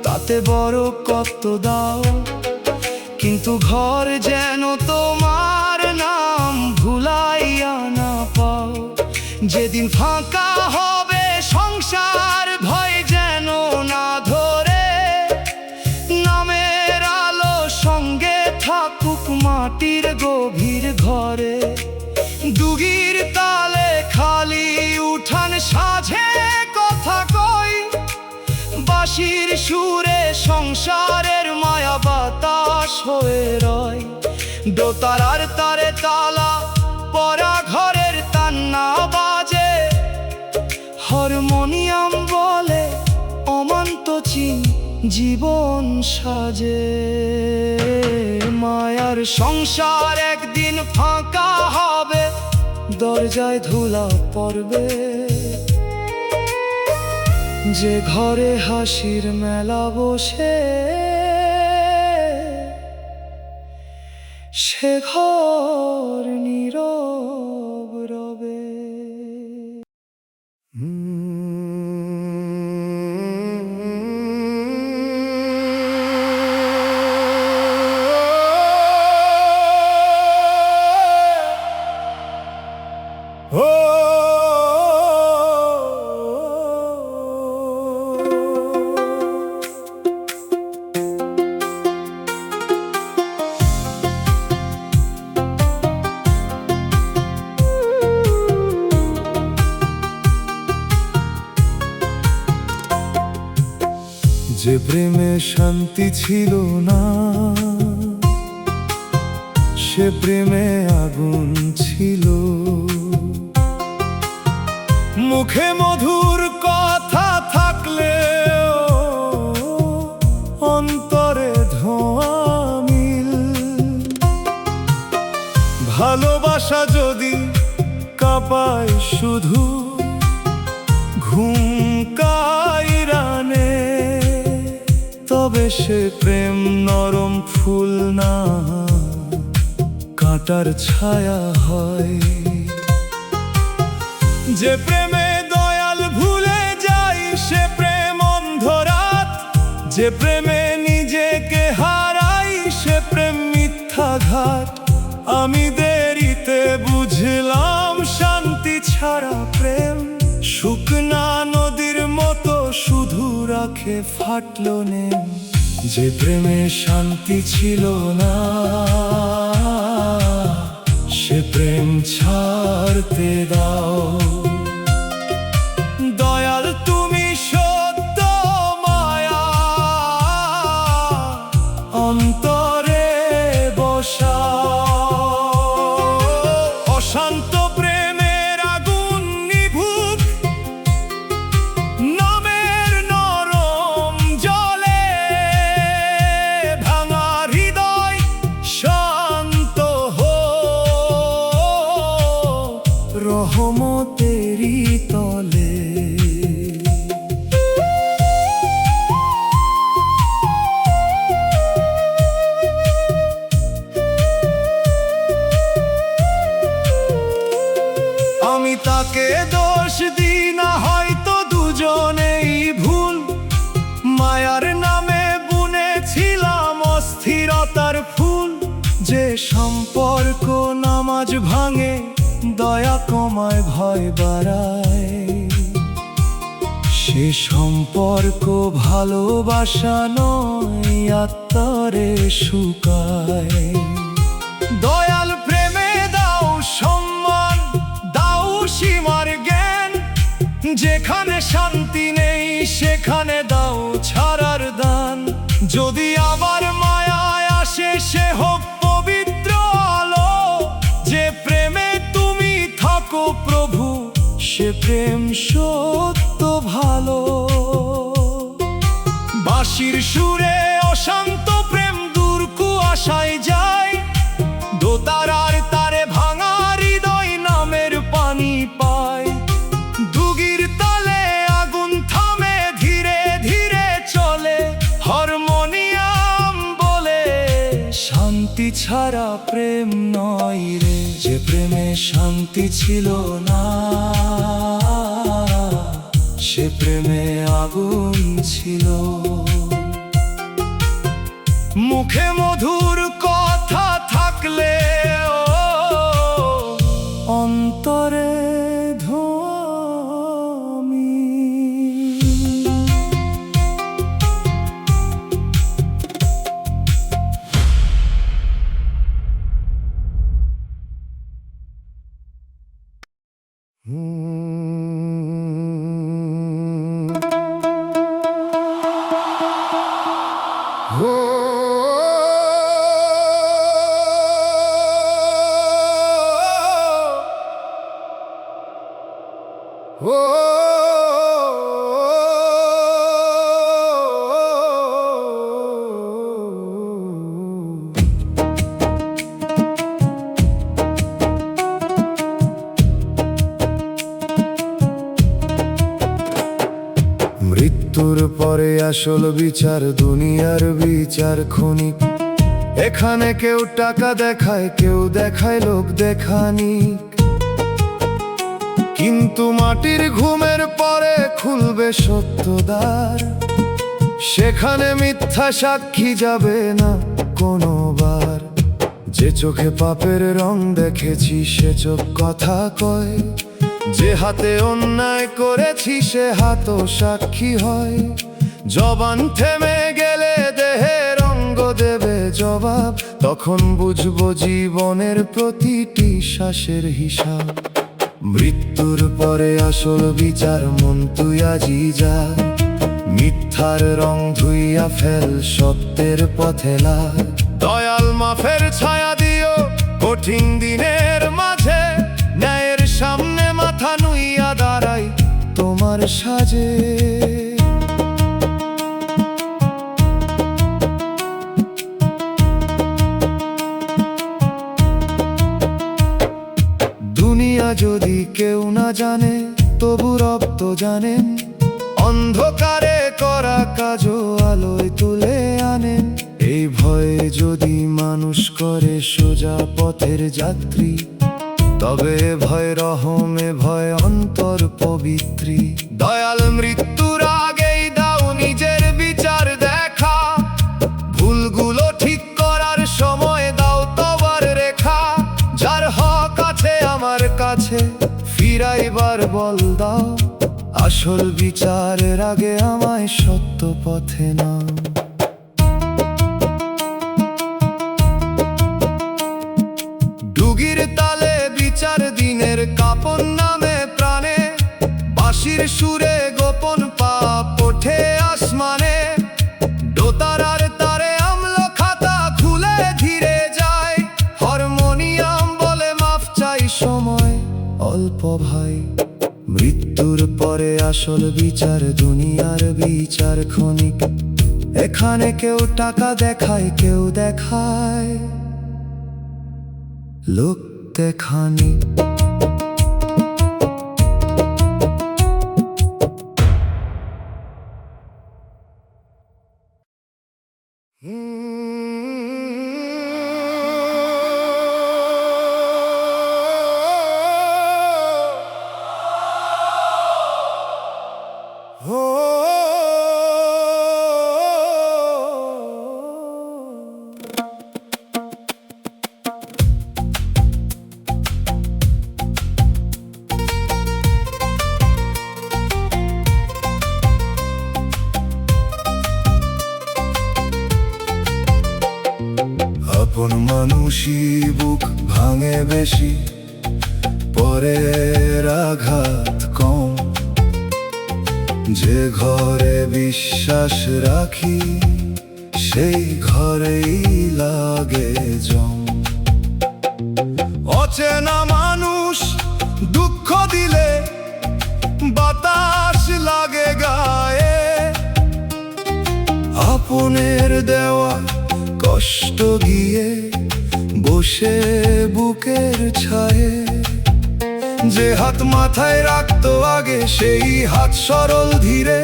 তাতে বড় কত দাও, কিন্তু ঘর যেন তোমার নাম ভুলাইয়া না পাও। যেদিন ফাঁকা হবে সংসার, ভয় যেন না ধরে, নামের আলো সঙ্গে থাকুক মাটির গভীর ঘরে। দুগির তালে খালি উঠান সাজে কথা বাঁশির সুরে সংসারের মায়া বাতাস হয়ে রয়। দোতারার তারে তালা পরা ঘরের কান্না বাজে, হারমোনিয়াম বলে অমান্ত চিন জীবন সাজে। মায়ার সংসার একদিন ফাঁকা হবে, দরজায় ধুলা পড়বে। যে ঘরে হাসির মেলা বসে, সে ঘর নীরব রবে। যে প্রেমে শান্তি ছিল না, সে প্রেমে আগুন ছিল। মুখে মধুর কথা থাকলেও অন্তরে ধোঁয়া মিল। ভালোবাসা যদি কাঁপায় শুধু ঘুম কাইরানে, তবে সে প্রেম নরম ফুল না, কাঁটার ছায়া হয়। যে প্রেমে দয়াল ভুলে যাই, সে প্রেম অন্ধরাত। যে প্রেমে নিজেকে হারাই, সে প্রেম মিথ্যাঘাত। আমি দেরিতে বুঝলাম শান্তি ছাড়া প্রেম শুকনা নদীর মতো, শুধু রাখে ফাটলো নেম। যে প্রেমে শান্তি ছিল না, সে প্রেম ছাড়তে দাও। দয়াল তুমি সত্য মায়া অন্তরে বসাও। অশান্ত প্রেমের আগুন নিভুক, নামের নরম জলে। ভাঙা হৃদয় শান্ত হো, রহমতেরি তলে। আমি তাকে দোষ দিই না, হয়তো দুজনেই ভুল। মায়ার নামে বুনেছিলাম অস্থিরতার ফুল। যে সম্পর্ক নামাজ ভাঙে, দয়া কমায় ভয় বাড়ায়। সে সম্পর্ক ভালোবাসা নয়, আত্মারে শুকায়। দয়াল প্রেমে দাও সম্মান, দাও সীমার জ্ঞান। যেখানে শান্তি নেই, সেখানে দাও ছাড়ার দান। যদি আবার মায়ায় আসে, সে হোক পবিত্র আলো। যে প্রেমে তুমি থাকো প্রভু, সে প্রেম সত্য ভালো। বাঁশির সুরে অশান্ত প্রেম দূর কুয়াশায় যায়। দোতারার তারে ভাঙা হৃদয় নামের পানি পায়। দুগির তালে আগুন থামে, ধীরে ধীরে চলে। হারমোনিয়াম বলে শান্তি ছাড়া প্রেম নয় রে। যে প্রেমে শান্তি ছিল না, সে প্রেমে আগুন ছিল। মুখে মধুর কথা থাকলে অন্তরে ধোঁয়া মিল। মৃত্যুর পরে আসল বিচার, দুনিয়ার বিচার ক্ষণিক। এখানে কেউ টাকা দেখায়, কেউ দেখায় লোক দেখানি, কিন্তু মাটির ঘুমের পরে খুলবে সত্যদ্বার। সেখানে মিথ্যা সাক্ষী যাবে না কোনোবার। যে চোখে পাপের রং দেখেছি সে চোখ কথা কয়, যে হাতে অন্যায় করেছি সে হাতও সাক্ষী হয়। জবান থেমে গেলে দেহের অঙ্গ দেবে জবাব, তখন বুঝবো জীবনের প্রতিটি শ্বাসের হিসাব। মৃত্যুর পরে আসল বিচার, মন তুই আজি যা, মিথ্যার রং ধুইয়া ফেল, সত্যের পথে লাগ। দয়াল মাফের ছায়া দিও কঠিন দিনের মাঝে, ন্যায়ের সামনে মাথা নুইয়া দাঁড়াই তোমার সাজে। দুনিয়া যদি কেউ না জানে তবু রব তো জানেন, অন্ধকারে করা কাজও আলোয় তুলে আনেন। এই ভয়ে যদি মানুষ করে সোজা পথের যাত্রী, তবে ভয় রহমে ভয় অন্তর পবিত্রী। দয়াল মৃত্যুর আগেই দাও নিজের বিচার দেখা, ভুলগুলো ঠিক করার সময় দাও তবার রেখা। যার হক আছে আমার কাছে ফিরাইবার বল দাও, আসল বিচারের আগে আমায় সত্য পথে নাও। ডুগির তালে বিচার দিনের কাপন নামে প্রাণে, বাঁশির সুরে গোপন পাপ ওঠে আসমানে। দোতারার তারে আমল খাতা খুলে ধীরে যায়, হারমোনিয়াম বলে মাফ চাই সময় অল্প ভাই। মৃত্যুর পরে আসল বিচার, দুনিয়ার বিচার ক্ষণিক। এখানে কেউ টাকা দেখায়, কেউ দেখায় লোক দেখানি। আপন মানুষই বুক ভাঙে বেশি, পরের আঘাত কম। যে ঘরে বিশ্বাস রাখি সেই ঘরেই লাগে জম। অচেনা মানুষ দুঃখ দিলে বাতাস লাগে গায়ে, আপনের দেওয়া কষ্ট গিয়ে বসে বুকের ছায়ে। যে হাত মাথায় রাখতো আগে সেই হাত সরল ধীরে,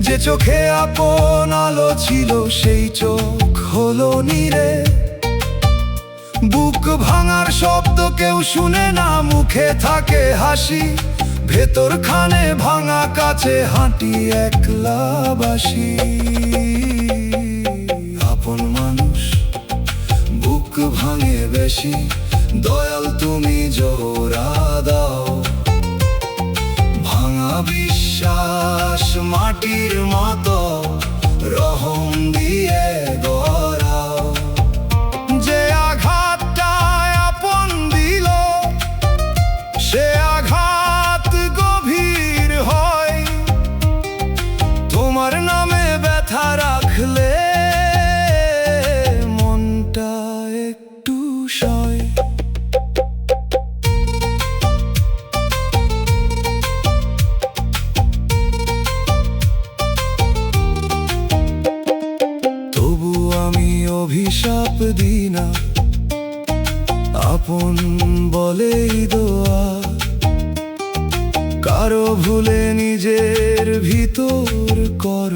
যে চোখে আপন আলো ছিল সেই চোখ হলো নীরে। বুক ভাঙার শব্দ কেউ শুনে না, মুখে থাকে হাসি, ভেতর খানে ভাঙা কাছে হাঁটি একলা বাসি। আপন মানুষ বুক ভাঙে বেশি, দয়াল তুমি জোড়া দাও। ভাঙা বিশ্বাস মাটির মতো রহম দিয়ে গড়াও। যে আঘাতটা আপন দিল সে আঘাত গভীর হয়, তোমার নামে ব্যথা রাখলে মনটা একটু সয়। তবু আমি অভিশাপ দিই না, আপন বলেই দোয়া। কারো ভুলে নিজের ভিতর কর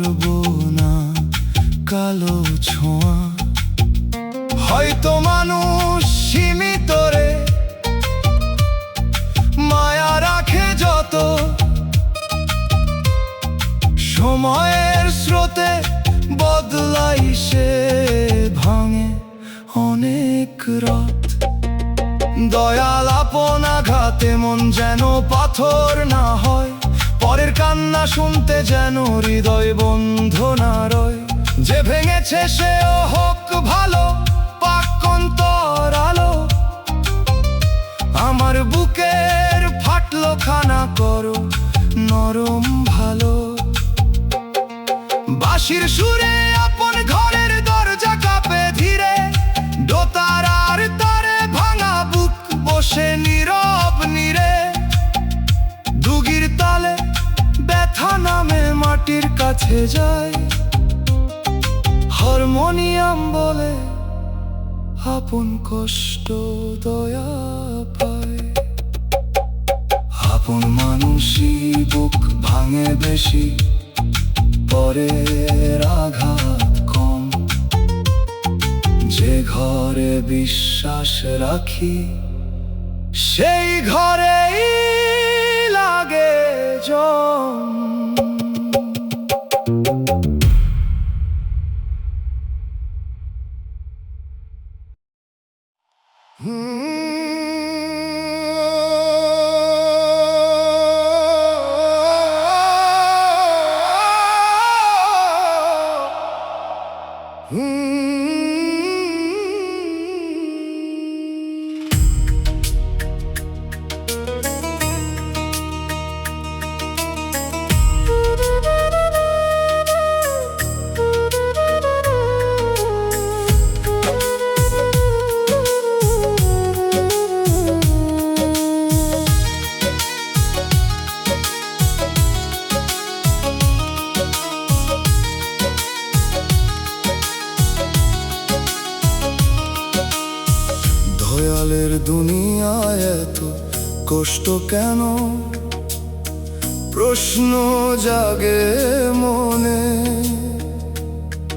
রথ। দয়াল আপন আঘাতে মন যেন পাথর না হয়, পরের কান্না শুনতে যেন হৃদয় বন্ধ না রয়। যে ভেঙেছে সেও হোক ভালো, পাক অন্তর আলো। আমার বুকের ফাটলো খানা করো নরম ভালো। বাঁশির সুরে আপন ঘরের দরজা কাঁপে ধীরে, দোতারার তারে ভাঙা বুক বসে নীরব নীরে। দুগির তালে ব্যথা নামে মাটির কাছে যায়, হারমোনিয়াম বলে আপন কষ্ট দয়া পায়। আপন মানুষই বুক ভাঙে বেশি, পরের আঘাত কম। যে ঘরে বিশ্বাস রাখি সেই ঘরেই লাগে জম। দয়ালের দুনিয়ায় এত কষ্ট কেন, প্রশ্ন জাগে মনে।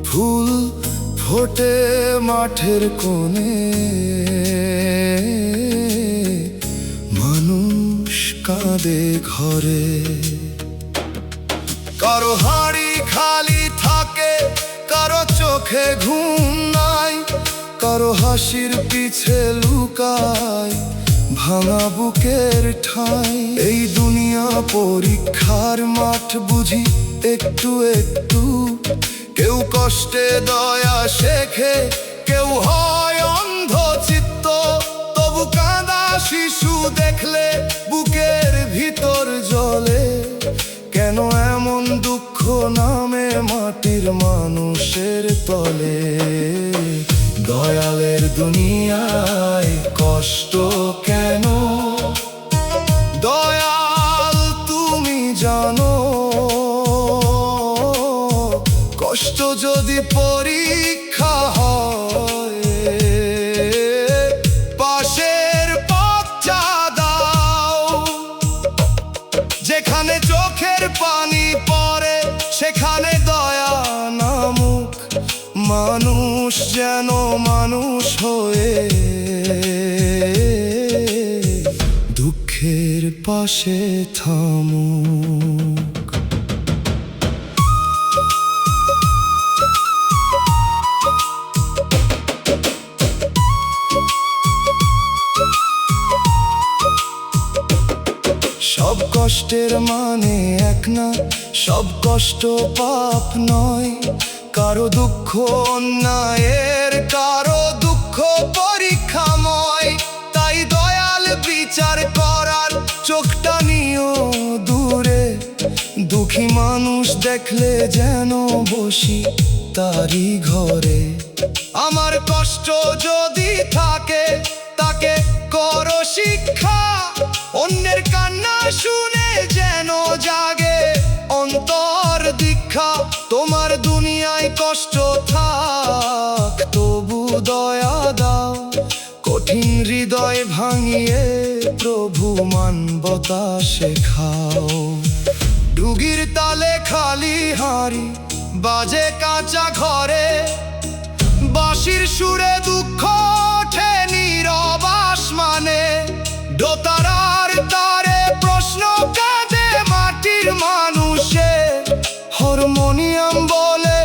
ফুল ফোটে মাঠের কোণে, মানুষ কাঁদে ঘরে। কারো হাড়ি খালি থাকে, কারো চোখে ঘুম নাই, কারো হাসির পিছে লুকায় ভাঙা বুকের ঠাঁই। এই দুনিয়া পরীক্ষার মাঠ বুঝি একটু একটু, কেউ কষ্টে দয়া শেখে, কেউ হয় অন্ধ চিত্ত। তবু কাঁদা শিশু দেখলে বুকের ভিতর জ্বলে, কেন এমন দুঃখ নামে মাটির মানুষের তলে। দয়ালের দুনিয়ায় কষ্ট কেন, দয়াল তুমি জানো। কষ্ট যদি পরীক্ষা হয়, পাশের পথটা দাও। যেখানে চোখের পানি পড়ে সেখানে দয়া নামুক, মানুষ যেন মানুষ হয়ে দুঃখের পাশে থামুক। সব কষ্টের মানে এক না, সব কষ্ট পাপ নয়। কারো দুঃখ অন্যায়ের, কারো দুঃখ পরীক্ষাময়। তাই দয়াল বিচার করার চোখটা নিও দূরে। দুঃখী মানুষ দেখলে যেন বসি তারি ঘরে। আমার কষ্ট যদি থাকে তাকে করো শিক্ষা, অন্যের কান্না শুনে যেন জাগে অন্তর দীক্ষা। তোমার দুনিয়ায় কষ্ট থাক তবু দয়া দাও, কঠিন হৃদয় ভাঙিয়ে প্রভু মানবতা শেখাও। ডুগির তালে খালি হাঁড়ি বাজে কাঁচা ঘরে, বাঁশির সুরে দুঃখ ওঠে নীরব আসমানে। দোতারার তারে প্রশ্ন কাঁদে মাটির মানুষে, হারমোনিয়াম বলে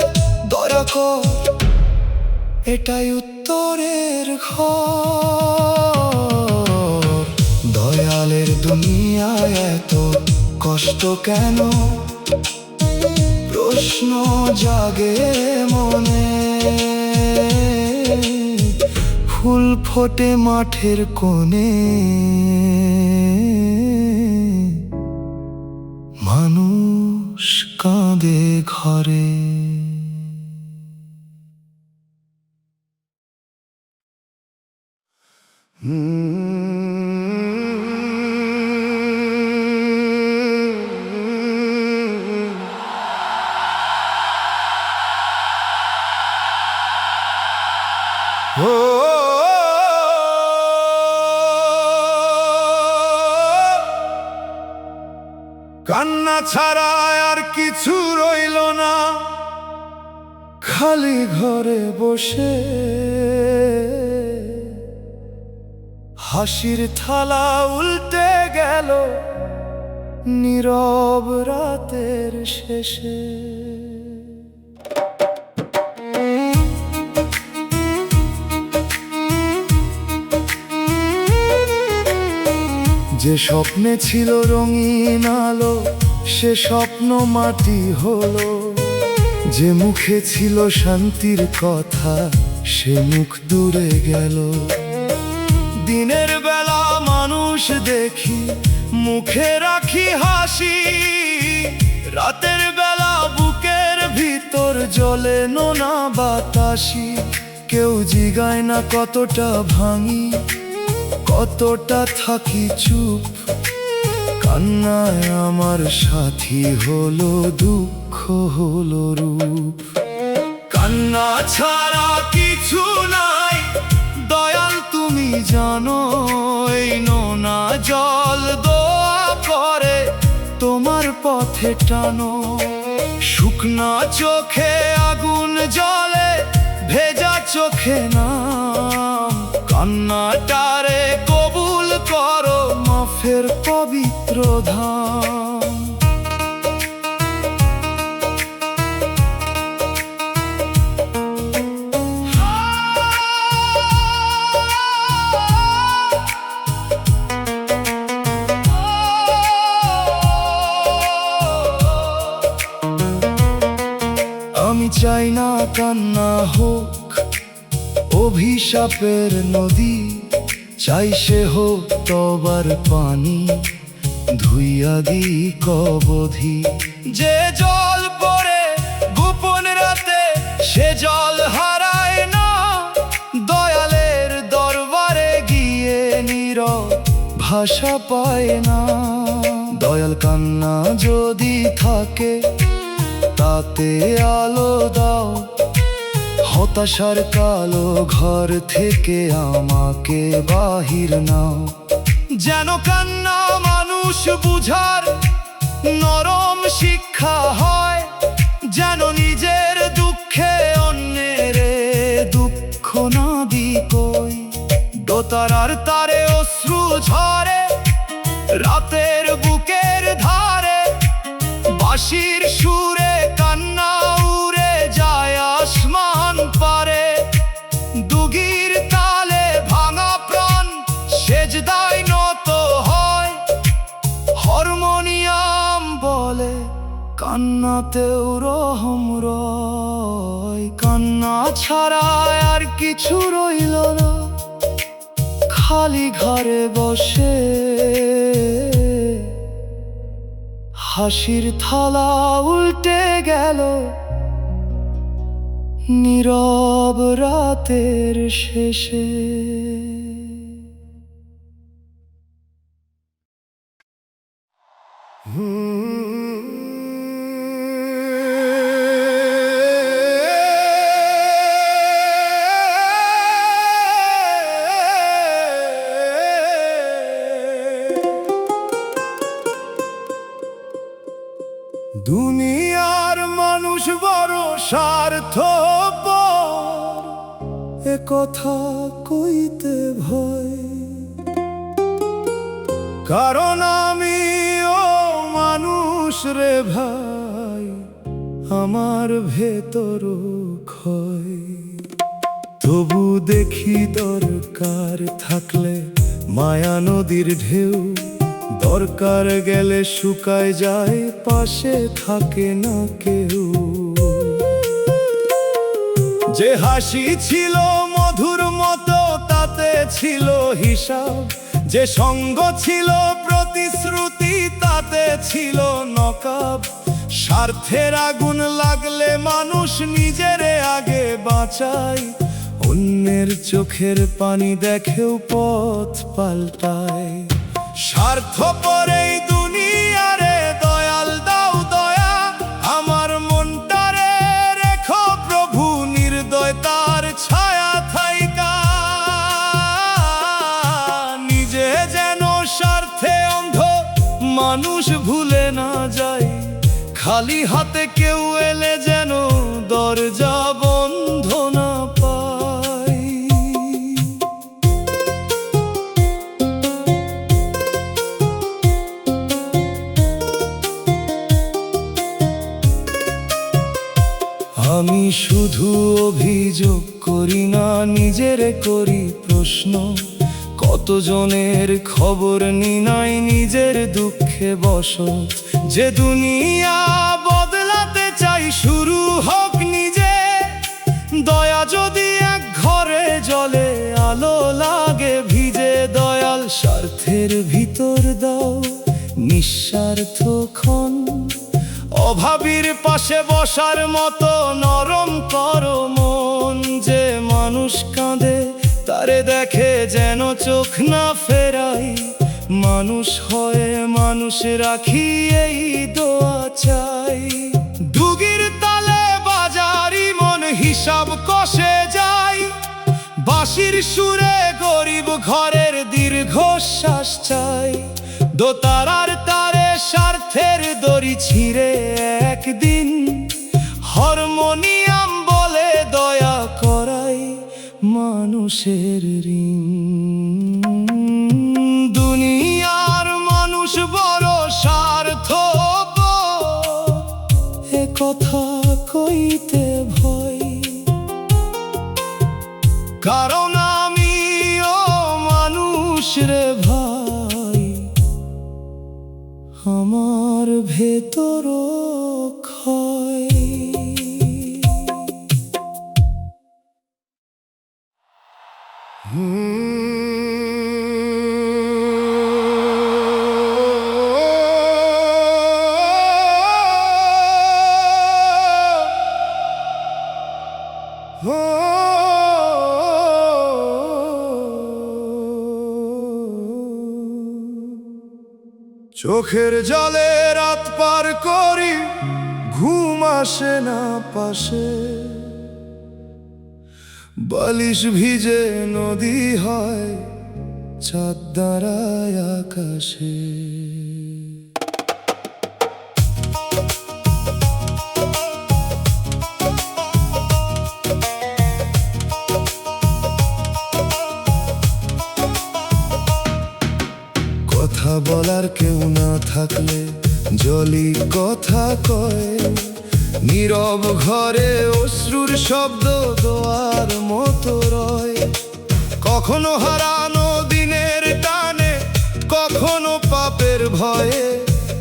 দয়া কর এটাই উত্তর। ভেতরের ঘর। দয়ালের দুনিয়ায় এত কষ্ট কেন, প্রশ্ন জাগে মনে। ফুল ফোটে মাঠের কোণে, মানুষ কাঁদে ঘরে। কান্না ছাড়া আর কিছু রইল না, খালি ঘরে বসে হাসির থালা উল্টে গেল নীরব রাতের শেষে। যে স্বপ্নে ছিল রঙিন আলো, সে স্বপ্ন মাটি হলো। যে মুখে ছিল শান্তির কথা, সে মুখ দূরে গেল। দিনের বেলা মানুষ দেখি, মুখে রাখি হাসি। রাতের বেলা বুকের ভিতর জ্বলে নোনা বাতাসি। কেউ জিগায় না কতটা ভাঙি, কতটা থাকি চুপ। কান্নায় আমার সাথী হলো দুঃখ, হলো রূপ। কান্না ছাড়া কিছু নাই, দয়াল তুমি জানো। এই নোনা জল দোয়া করে তোমার পথে টানো। শুকনা চোখে আগুন জ্বলে, ভেজা চোখে নাম। কান্নাটারে কবুল করো মাফের পবিত্র ধাম। আমি চাই না কান্না হোক অভিশাপের নদী। চাই সে হোক তবার পানি, ধুইয়া দি কবধি। যে জল পড়ে গোপন রাতে, সে জল হারায় না। দয়ালের দরবারে গিয়ে নীরব ভাষা পায় না। দয়াল কান্না যদি থাকে, তাতে আলো দাও। হতাশার কালো ঘর থেকে আমাকে বাহির নাও। যেন কান্না মানুষ বুঝার নরম শিক্ষা হয়। যেন নিজের দুঃখে অন্যের দুঃখ না দি কই। দোতারার তারে অশ্রু ঝরে রাতের বুকের ধারে। বাঁশির সুরে কান্না উড়ে যায় আসমান পারে। দুগির তালে ভাঙা প্রাণ সেজদায় নত হয়। হারমোনিয়াম বলে কান্নাতেও রহম রয়। কান্না ছাড়া আর কিছু রইল না, খালি ঘরে বসে হাসির থালা উল্টে গেল নীরব রাতের শেষে। দুনিয়ার মানুষ বড় স্বার্থপর, এ কথা কইতে ভয়। কারণ আমিও মানুষ রে ভাই, আমার ভেতর ক্ষয়। তবু দেখি দরকার থাকলে মায়া নদীর ঢেউ, দরকার গেলে শুকায় যায়, পাশে থাকে না কেউ। যে হাসি ছিল মধুর মতো তাতে ছিল হিসাব, যে সঙ্গ ছিল প্রতিশ্রুতি তাতে ছিল নকাব। স্বার্থের আগুন লাগলে মানুষ নিজের আগে বাঁচায়, অন্যের চোখের পানি দেখেও পথ পাল্টায়। স্বার্থপর এই দুনিয়ারে দয়াল দাও দয়া, আমার মনটারে রেখো প্রভু নির্দয়তার ছায়া থাইকা। নিজে যেন স্বার্থে অন্ধ মানুষ ভুলে না যায়, খালি হাতে কেউ এলে যেন দরজা বন্ধ না পায়। আমি শুধু অভিযোগ করি না, নিজের করি প্রশ্ন। কতজনের খবর নি নাই নিজের দুঃখে বস। যে দুনিয়া বদলাতে চাই শুরু হোক নিজে, দয়া যদি এক ঘরে জ্বলে আলো লাগে ভিজে। দয়াল স্বার্থের ভিতর দাও নিঃস্বার্থ ক্ষণ, অভাবীর পাশে বসার মতো নরম করো মন। যে মানুষ কাঁদে তারে দেখে যেন চোখ না ফেরাই, মানুষ হয়ে মানুষ রাখি এই দোয়া চাই। ডুগির তালে বাজারি মন হিসাব কষে যায়, বাঁশির সুরে গরিব ঘরের দীর্ঘশ্বাস চাই। দোতারার তারে স্বার্থের দড়ি ছিঁড়ে একদিন, হারমোনিয়াম বলে দয়া করাই মানুষের ঋণ। দুনিয়ার মানুষ বড় স্বার্থপর, এ কথা কইতে ভয়, কারণ আমিও মানুষ রে ভাই, আমার ভেতরও ক্ষয়। চোখের জলে রাত পার করি, ঘুম আসে না পাশে। বালিশ ভিজে নদী হয়, চাঁদ দাঁড়ায় আকাশে। কথা বলার কেউ না থাকলে জলি কথা কয়, নীরব ঘরে অশ্রুর শব্দ দোয়ার মতো রয়। কখনো হারানো দিনের টানে, কখনো পাপের ভয়ে,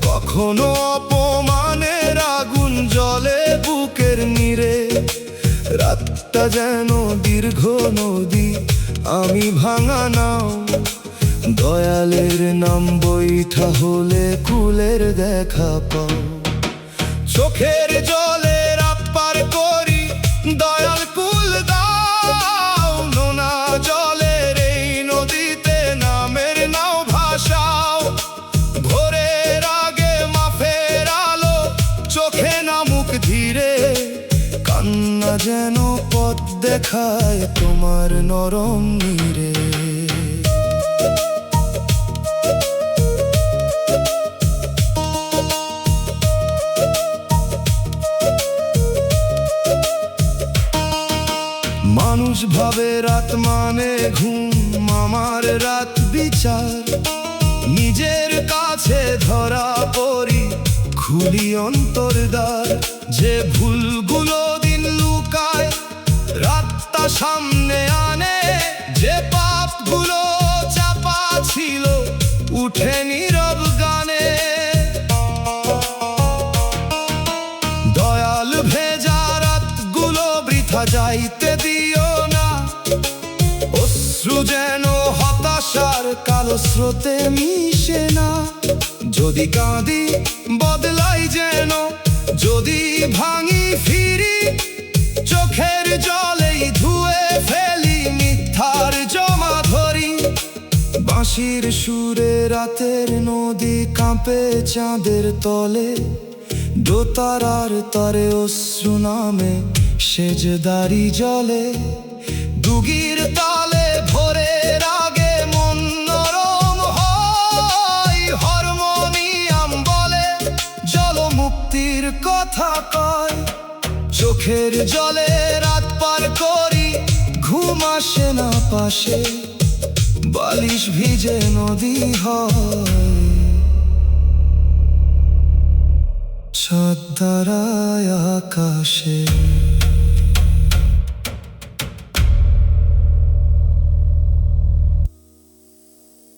কখনো অপমানের আগুন জ্বলে বুকের নীড়ে। রাতটা যেন দীর্ঘ নদী, আমি ভাঙা নাও। দয়ালের নাম বৈঠা হলে কুলের দেখা পাও। চোখের জলে রাত পার করি, দয়াল কুল দাও। নোনা জলের এই নদীতে নামের নাও ভাসাও। ভোরের আগে মাফের আলো চোখে নামুক ধীরে, কান্না যেন পথ দেখায় তোমার নরম নীড়ে। মানুষ ভাবে রাত মানে ঘুম, আমার রাত বিচার। নিজের কাছে ধরা পড়ি, খুলি অন্তর্দ্বার। যে ভুলগুলো দিন লুকায়, রাতটা সামনে কথা যাইতে দিও না। অশ্রু যেন হতাশার কালো স্রোতে মিশে না। যদি কাঁদি বদলাই যেন, যদি ভাঙি ফিরি, চোখের জলেই ধুয়ে ফেলি মিথ্যার জমা ধরি। বাঁশির সুরে রাতের নদী কাঁপে চাঁদের তলে, দোতারার তারে অশ্রু নামে সেজদারি জলে। দুগির তালে ভোরের আগে মন নরম হয়, হারমোনিয়াম বলে জলমুক্তির কথা কয়। চোখের জলে রাত পার করি, ঘুম আসে না পাশে, বালিশ ভিজে নদী হয়। চাঁদ দাঁড়ায় আকাশে।